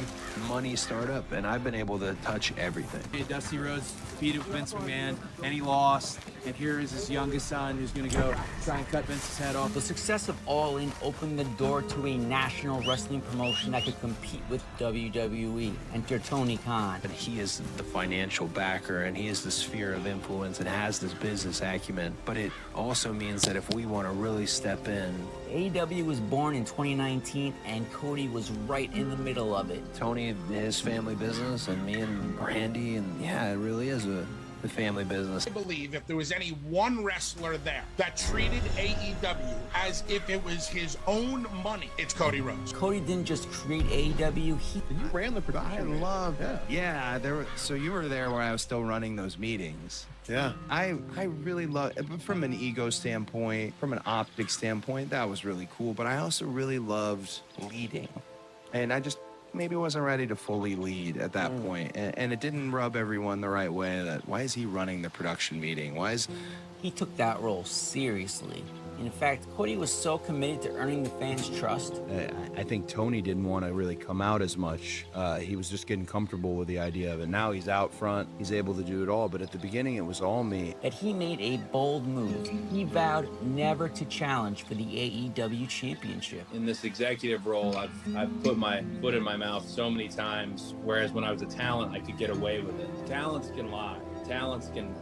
money startup, and I've been able to touch everything. Dusty Rhodes beat Vince McMahon, and he lost. And here is his youngest son who's going to go try and cut Vince's head off. The success of All In opened the door to a national wrestling promotion that could compete with WWE. Enter Tony Khan. And he is the financial backer, and he is the sphere of influence and has this business acumen. But it also means that if we want to really step in... AEW was born in 2019, and Cody was right in the middle of it. Tony, his family business, and me and Randy, and yeah, it really is the family business. I believe if there was any one wrestler there that treated AEW as if it was his own money, it's Cody Rhodes. Cody didn't just create AEW, You ran the production. I love it. Yeah, so you were there where I was still running those meetings. Yeah. I really love, from an ego standpoint, from an optic standpoint, that was really cool. But I also really loved leading. And I just maybe wasn't ready to fully lead at that point. And it didn't rub everyone the right way that, why is he running the production meeting? He took that role seriously. In fact, Cody was so committed to earning the fans' trust. I think Tony didn't want to really come out as much. He was just getting comfortable with the idea of it. Now he's out front. He's able to do it all. But at the beginning, it was all me. That he made a bold move. He vowed never to challenge for the AEW championship. In this executive role, I've put my foot in my mouth so many times, whereas when I was a talent, I could get away with it. Talents can lie. Talents can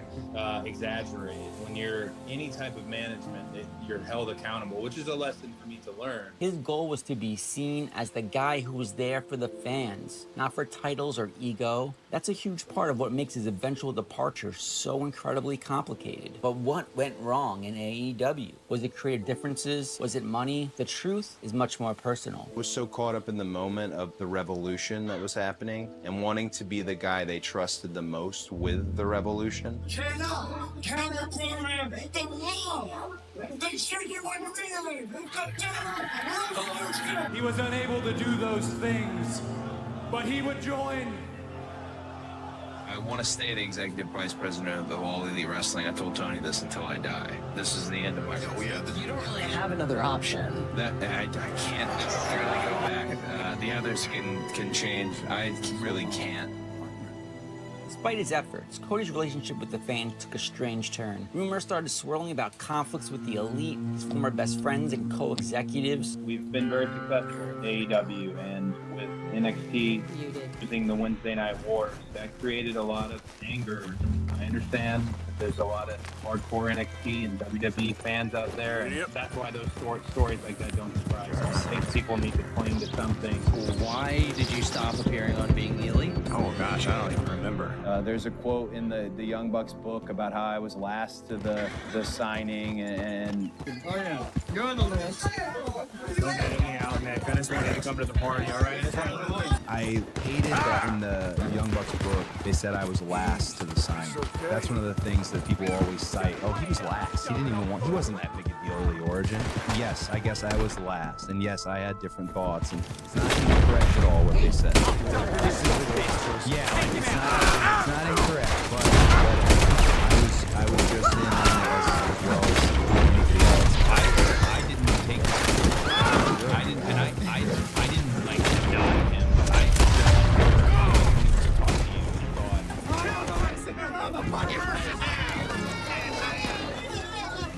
exaggerate. When you're any type of management, you're held accountable, which is a lesson for me to learn. His goal was to be seen as the guy who was there for the fans, not for titles or ego. That's a huge part of what makes his eventual departure so incredibly complicated. But what went wrong in AEW? Was it creative differences? Was it money? The truth is much more personal. I was so caught up in the moment of the revolution that was happening and wanting to be the guy they trusted the most with the revolution. Cannot counter-program the law. They shoot you on the feeling. He was unable to do those things, but he would join. I want to stay the executive vice president of All Elite Wrestling. I told Tony this until I die. This is the end of my career. You don't really have another option. That I can't really go back. The others can change. I really can't. Despite his efforts, Cody's relationship with the fans took a strange turn. Rumors started swirling about conflicts with the Elite, his former best friends and co-executives. We've been very successful in AEW, and with NXT using the Wednesday Night Wars, that created a lot of anger. I understand that there's a lot of hardcore NXT and WWE fans out there, and that's why those stories like that don't surprise me. I think people need to cling to something. Why did you stop appearing on Being the Elite? Oh gosh, I don't even remember. There's a quote in the Young Bucks book about how I was last to the signing, and Oh yeah, you're on the list. don't get me out, Nick. I just wanted to come to the party, all right? I hated that in the Young Bucks book, they said I was last to the signing. That's one of the things that people always cite. Oh, he was last. He wasn't that big a deal early origin. Yes, I guess I was last. And yes, I had different thoughts. And it's not incorrect at all what they said. Yeah, like it's not incorrect, but I was just in on it as well as anybody else. I didn't take it. I didn't like deny him. I just talked to you and thought.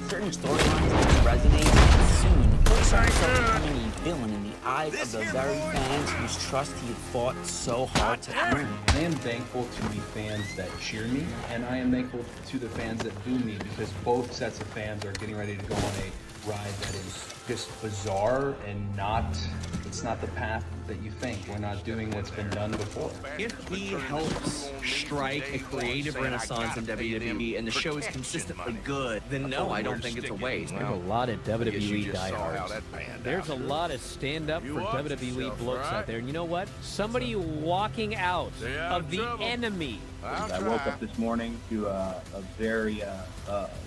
Certain storylines resonate, and soon Cody started becoming a villain in the eyes of the very fans whose trust he had fought so hard to earn. I am thankful to the fans that cheer me, and I am thankful to the fans that boo me, because both sets of fans are getting ready to go on a ride that is just bizarre and it's not the path that you think. We're not doing what's been done before. If he helps strike a creative renaissance in WWE and the show is consistently good, then no, I don't think it's a waste. There's a lot of WWE diehards. There's a lot of stand-up for WWE blokes out there. And you know what? Somebody walking out of the enemy. I woke up this morning to a very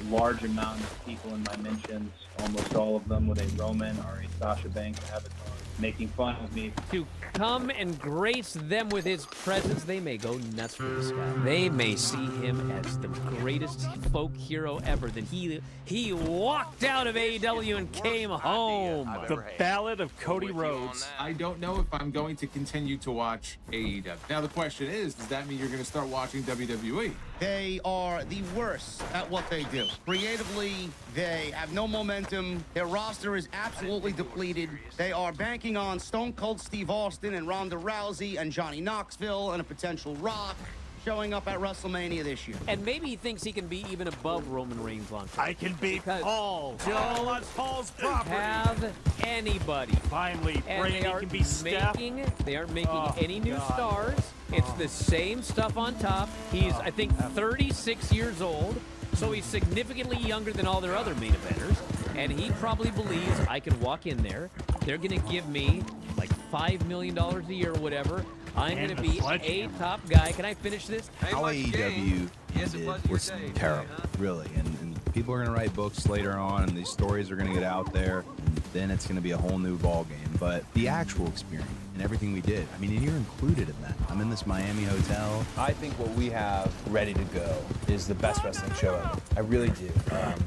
large amount of people in my mentions, almost all of them with a Roman or a Sasha Banks avatar, making fun of me. To come and grace them with his presence, they may go nuts for this guy. They may see him as the greatest folk hero ever. That he walked out of AEW and came home. The Ballad of Cody Rhodes. I don't know if I'm going to continue to watch AEW. Now the question is, does that mean you're going to start watching WWE? They are the worst at what they do. Creatively, they have no momentum. Their roster is absolutely depleted. They are banking on Stone Cold Steve Austin and Ronda Rousey and Johnny Knoxville and a potential Rock showing up at WrestleMania this year. And maybe he thinks he can be even above Roman Reigns long term. I can beat Paul. Joe, that's Paul's property. Have anybody. Finally, And Brady they aren't can be Steph. They aren't making any new stars. It's the same stuff on top. He's, I think, 36 years old, so he's significantly younger than all their other main eventers. And he probably believes I can walk in there. They're going to give me like $5 million a year or whatever. I'm going to be a top guy. Can I finish this? How AEW ended was terrible, really. And people are going to write books later on, and these stories are going to get out there. And then it's going to be a whole new ball game. But the actual experience and everything we did, I mean, and you're included in that. I'm in this Miami hotel. I think what we have ready to go is the best wrestling show ever. I really do.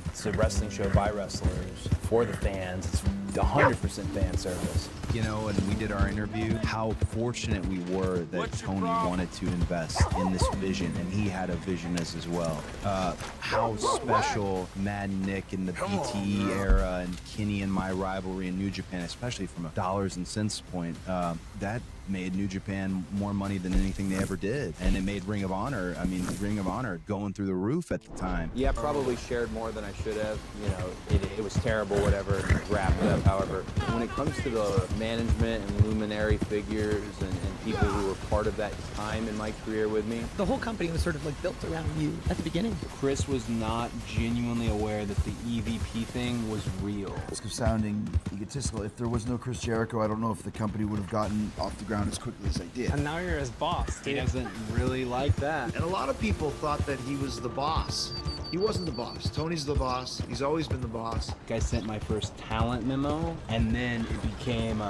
It's a wrestling show by wrestlers, for the fans. It's 100% fan service. You know, and we did our interview, how fortunate we were that Tony wanted to invest in this vision, and he had a vision as well. How special Mad Nick in the BTE era and Kenny and my rivalry in New Japan, especially from a dollars and cents point, that made New Japan more money than anything they ever did. And it made Ring of Honor, Ring of Honor going through the roof at the time. Yeah, probably shared more than I should have. You know, it was terrible, whatever, wrapped up. However, when it comes to the management and luminary figures and people who were part of that time in my career with me. The whole company was sort of like built around you at the beginning. Chris was not genuinely aware that the EVP thing was real. It's sounding egotistical. If there was no Chris Jericho, I don't know if the company would have gotten off the ground as quickly as they did. And now you're his boss, dude. He doesn't really like that. And a lot of people thought that he was the boss. He wasn't the boss. Tony's the boss. He's always been the boss. I sent my first talent memo, and then it became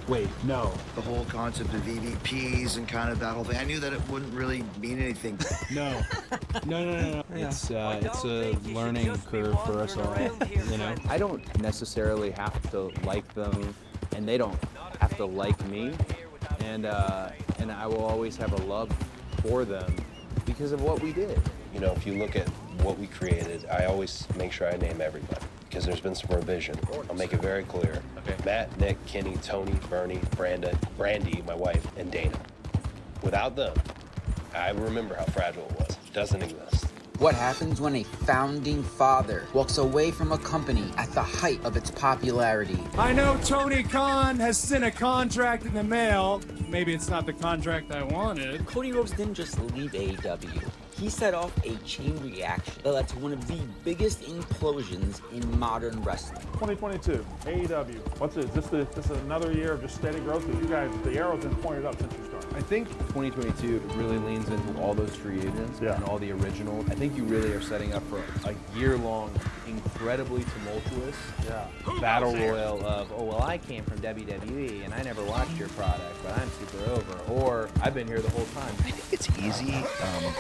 wait, no. The whole concept of EVPs and kind of that whole thing. I knew that it wouldn't really mean anything. No. It's a learning curve for us all, you know? I don't necessarily have to like them, and they don't have to like me, and I will always have a love for them because of what we did. You know, if you look at what we created, I always make sure I name everybody because there's been some revision. I'll make it very clear. Okay. Matt, Nick, Kenny, Tony, Bernie, Brandy, my wife, and Dana. Without them, I remember how fragile it was. It doesn't exist. What happens when a founding father walks away from a company at the height of its popularity? I know Tony Khan has sent a contract in the mail. Maybe it's not the contract I wanted. Cody Rhodes didn't just leave AEW. He set off a chain reaction that led to one of the biggest implosions in modern wrestling. 2022, AEW. What's this? Is this another year of just steady growth? Because you guys, the arrow's been pointed up since you started. I think 2022 really leans into all those free agents and all the originals. I think you really are setting up for a year-long, incredibly tumultuous battle royal of, oh, well, I came from WWE and I never watched your product, but I'm super over. Or I've been here the whole time. I think it's easy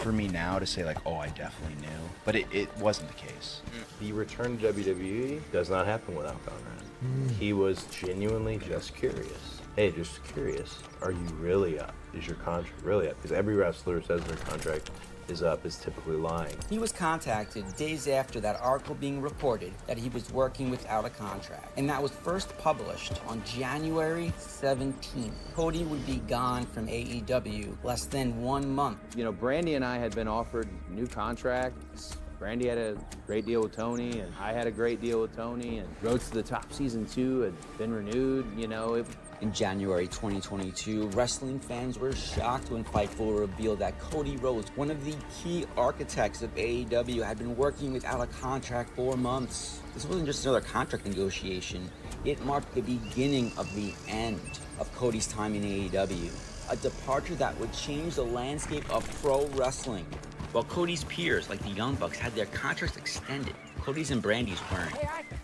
for me now to say like, oh, I definitely knew, but it wasn't the case. The return to WWE does not happen without Conrad. He was genuinely just curious. Hey, just curious. Are you really up? Is your contract really up? Because every wrestler says their contract is up is typically lying. He was contacted days after that article being reported that he was working without a contract. And that was first published on January 17th. Cody would be gone from AEW less than 1 month. You know, Brandy and I had been offered new contracts. Brandy had a great deal with Tony, and I had a great deal with Tony, and Road to the Top Season 2 had been renewed, you know. In January 2022, wrestling fans were shocked when Fightful revealed that Cody Rhodes, one of the key architects of AEW, had been working without a contract for months. This wasn't just another contract negotiation. It marked the beginning of the end of Cody's time in AEW, a departure that would change the landscape of pro wrestling. While Cody's peers, like the Young Bucks, had their contracts extended, Cody's and Brandy's weren't.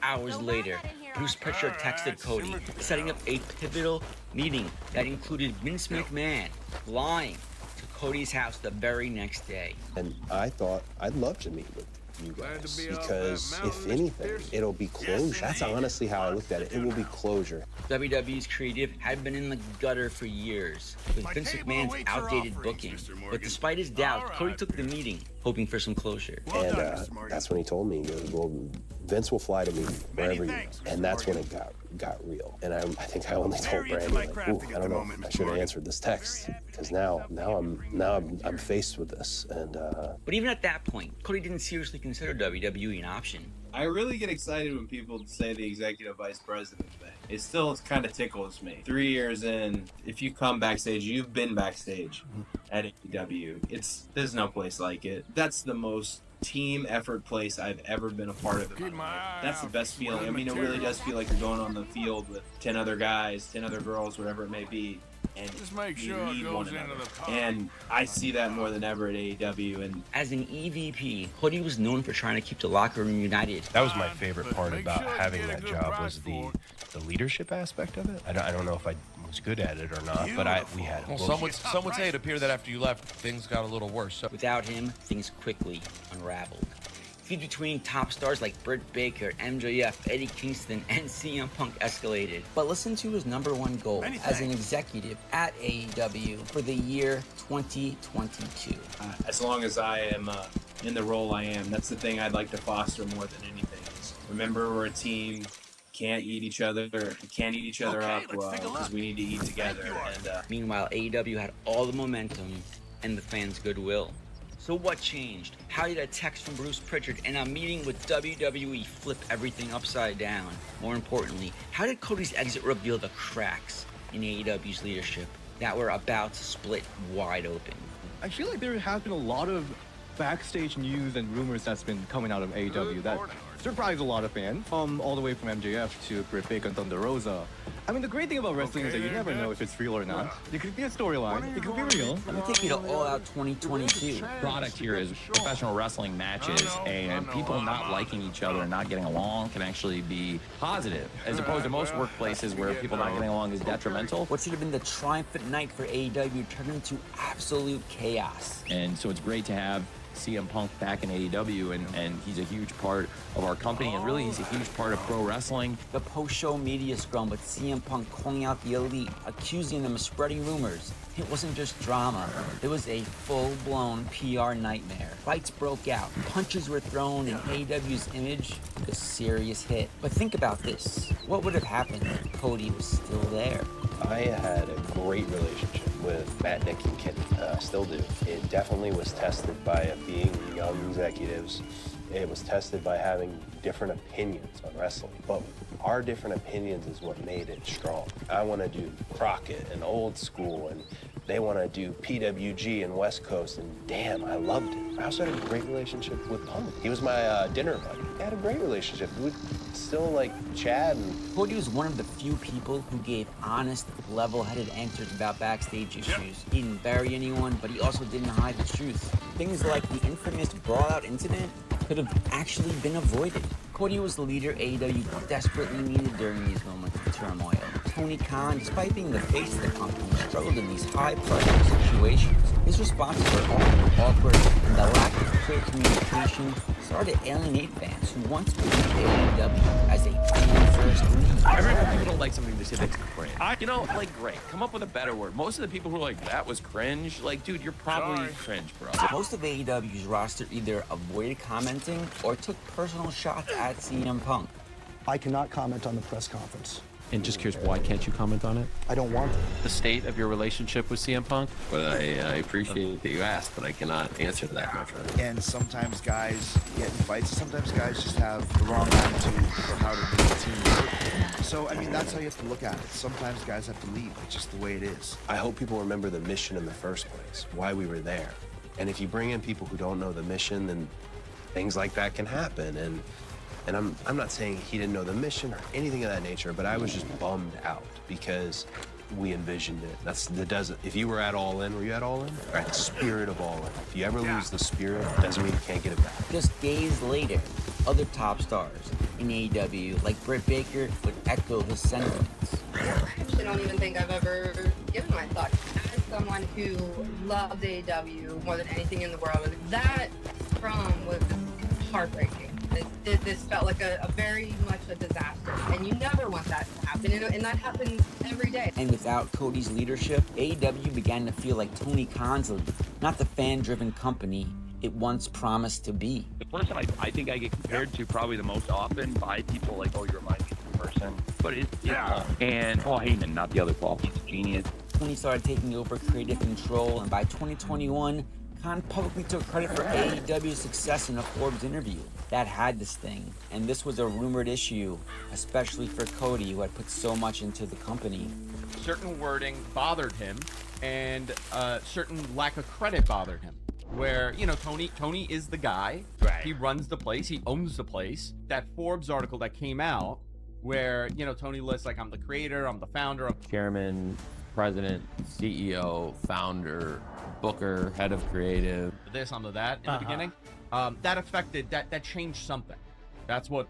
Hours later, Bruce Pritchard texted Cody, setting up a pivotal meeting that included Vince McMahon flying to Cody's house the very next day. And I thought I'd love to meet with you guys because if anything, it'll be closure. That's honestly how I looked at it. It will be closure. WWE's creative had been in the gutter for years with Vince McMahon's outdated booking. But despite his doubts, Cody took the meeting, hoping for some closure. And that's when he told me, he goes, well, Vince will fly to me wherever you go. And that's when it got real. And I think I only told Brandy, like, ooh, I don't know, I should have answered this text because now I'm faced with this. And but even at that point, Cody didn't seriously consider WWE an option. I really get excited when people say the executive vice president thing. It still kind of tickles me. 3 years in, if you come backstage, you've been backstage at AEW. There's no place like it. That's the most team effort place I've ever been a part of in my life. That's the best feeling. I mean, it really does feel like you're going on the field with 10 other guys, 10 other girls, whatever it may be. And just make you sure it need goes one into another. the pot. And I see that more than ever at AEW. And as an EVP, Cody was known for trying to keep the locker room united. That was my favorite part about having that job was the leadership aspect of it. I don't know if I was good at it or not, but we had. Well, some would say it appeared that after you left, things got a little worse. So. Without him, things quickly unraveled. Feud between top stars like Britt Baker, MJF, Eddie Kingston, and CM Punk escalated. But listen to his #1 goal as an executive at AEW for the year 2022. As long as I am in the role I am, that's the thing I'd like to foster more than anything. Remember, we're a team. Can't eat each other up because we need to eat together. And meanwhile, AEW had all the momentum and the fans' goodwill. So what changed? How did a text from Bruce Pritchard and a meeting with WWE flip everything upside down? More importantly, how did Cody's exit reveal the cracks in AEW's leadership? that were about to split wide open. I feel like there has been a lot of backstage news and rumors that's been coming out of AEW that surprised a lot of fans, all the way from MJF to Britt Baker and Thunder Rosa. I mean, the great thing about wrestling is that you never know if it's real or not. It could be a storyline. It could be real. Let me take you to All Out 2022. Product here is professional wrestling matches, and people not liking each other and not getting along can actually be positive, as opposed to most workplaces where people not getting along is detrimental. What should have been the triumphant night for AEW turned into absolute chaos. And so it's great to have CM Punk back in AEW, and he's a huge part of our company, and really he's a huge part of pro wrestling. The post-show media scrum with CM Punk calling out the Elite, accusing them of spreading rumors. It wasn't just drama. It was a full-blown PR nightmare. Fights broke out. Punches were thrown, and AEW's image took a serious hit. But think about this. What would have happened if Cody was still there? I had a great relationship with Matt, Nick, and Kenny. Still do. It definitely was tested by being young executives. It was tested by having different opinions on wrestling. But our different opinions is what made it strong. I want to do Crockett and old school, and they want to do PWG and West Coast, and damn, I loved it. I also had a great relationship with Punk. He was my dinner buddy. I had a great relationship. We still like chat. And Cody was one of the few people who gave honest, level-headed answers about backstage issues. He didn't bury anyone, but he also didn't hide the truth. Things like the infamous brawl-out incident could have actually been avoided. Cody was the leader AEW desperately needed during these moments of turmoil. Tony Khan, despite being the face of the company, struggled in these high-pressure situations. His responses were often awkward, and the lack of clear communication started to alienate fans who once believed AEW as a fan-first league. I remember people don't like something to say that's cringe. You know, like, great, come up with a better word. Most of the people who are like, that was cringe, like, dude, you're probably cringe, bro. Most of AEW's roster either avoided commenting or took personal shots at CM Punk. I cannot comment on the press conference. And just curious, why can't you comment on it? I don't want to. The state of your relationship with CM Punk? But I appreciate that you asked, but I cannot answer that, my friend. And sometimes guys get in fights. Sometimes guys just have the wrong attitude for how to make a team work. So, I mean, that's how you have to look at it. Sometimes guys have to leave. It's just the way it is. I hope people remember the mission in the first place, why we were there. And if you bring in people who don't know the mission, then things like that can happen. And I'm not saying he didn't know the mission or anything of that nature, but I was just bummed out because we envisioned it. If you were at All In, were you at All In? Or at the spirit of All In. If you ever lose the spirit, it doesn't mean you can't get it back. Just days later, other top stars in AEW, like Britt Baker, would echo his sentiments. I actually don't even think I've ever given my thoughts. As someone who loves AEW more than anything in the world, that scrum was heartbreaking. This felt like a very much a disaster, and you never want that to happen, and that happens every day. And without Cody's leadership, AEW began to feel like Tony Khan's league, not the fan-driven company it once promised to be. The person I think I get compared to probably the most often by people like, oh, you remind me of the person, but it's Paul. And Paul Heyman, not the other Paul. He's a genius. Tony started taking over creative control, and by 2021, Khan publicly took credit for AEW's success in a Forbes interview. That had to sting, and this was a rumored issue, especially for Cody, who had put so much into the company. Certain wording bothered him, and certain lack of credit bothered him. Where, you know, Tony is the guy. Right. He runs the place. He owns the place. That Forbes article that came out, where, you know, Tony lists like, I'm the creator, I'm the founder, Chairman, president, CEO, founder, booker, head of creative. this, I'm the that in the beginning. That affected, that changed something. That's what,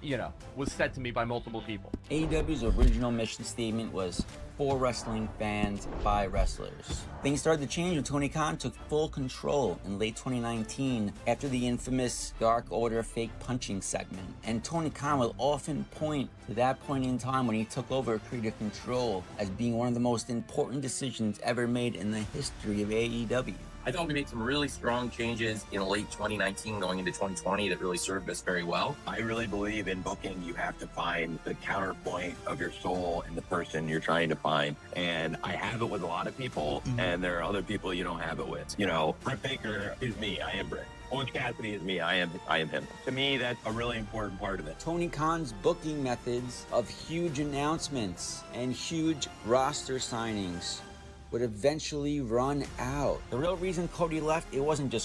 you know, was said to me by multiple people. AEW's original mission statement was for wrestling fans by wrestlers. Things started to change when Tony Khan took full control in late 2019 after the infamous Dark Order fake punching segment. And Tony Khan will often point to that point in time when he took over creative control as being one of the most important decisions ever made in the history of AEW. I thought we made some really strong changes in late 2019 going into 2020 that really served us very well. I really believe in booking, you have to find the counterpoint of your soul and the person you're trying to find. And I have it with a lot of people, and there are other people you don't have it with. You know, Britt Baker is me, I am Britt. Orange Cassidy is me, I am him. To me, that's a really important part of it. Tony Khan's booking methods of huge announcements and huge roster signings would eventually run out. The real reason Cody left, it wasn't just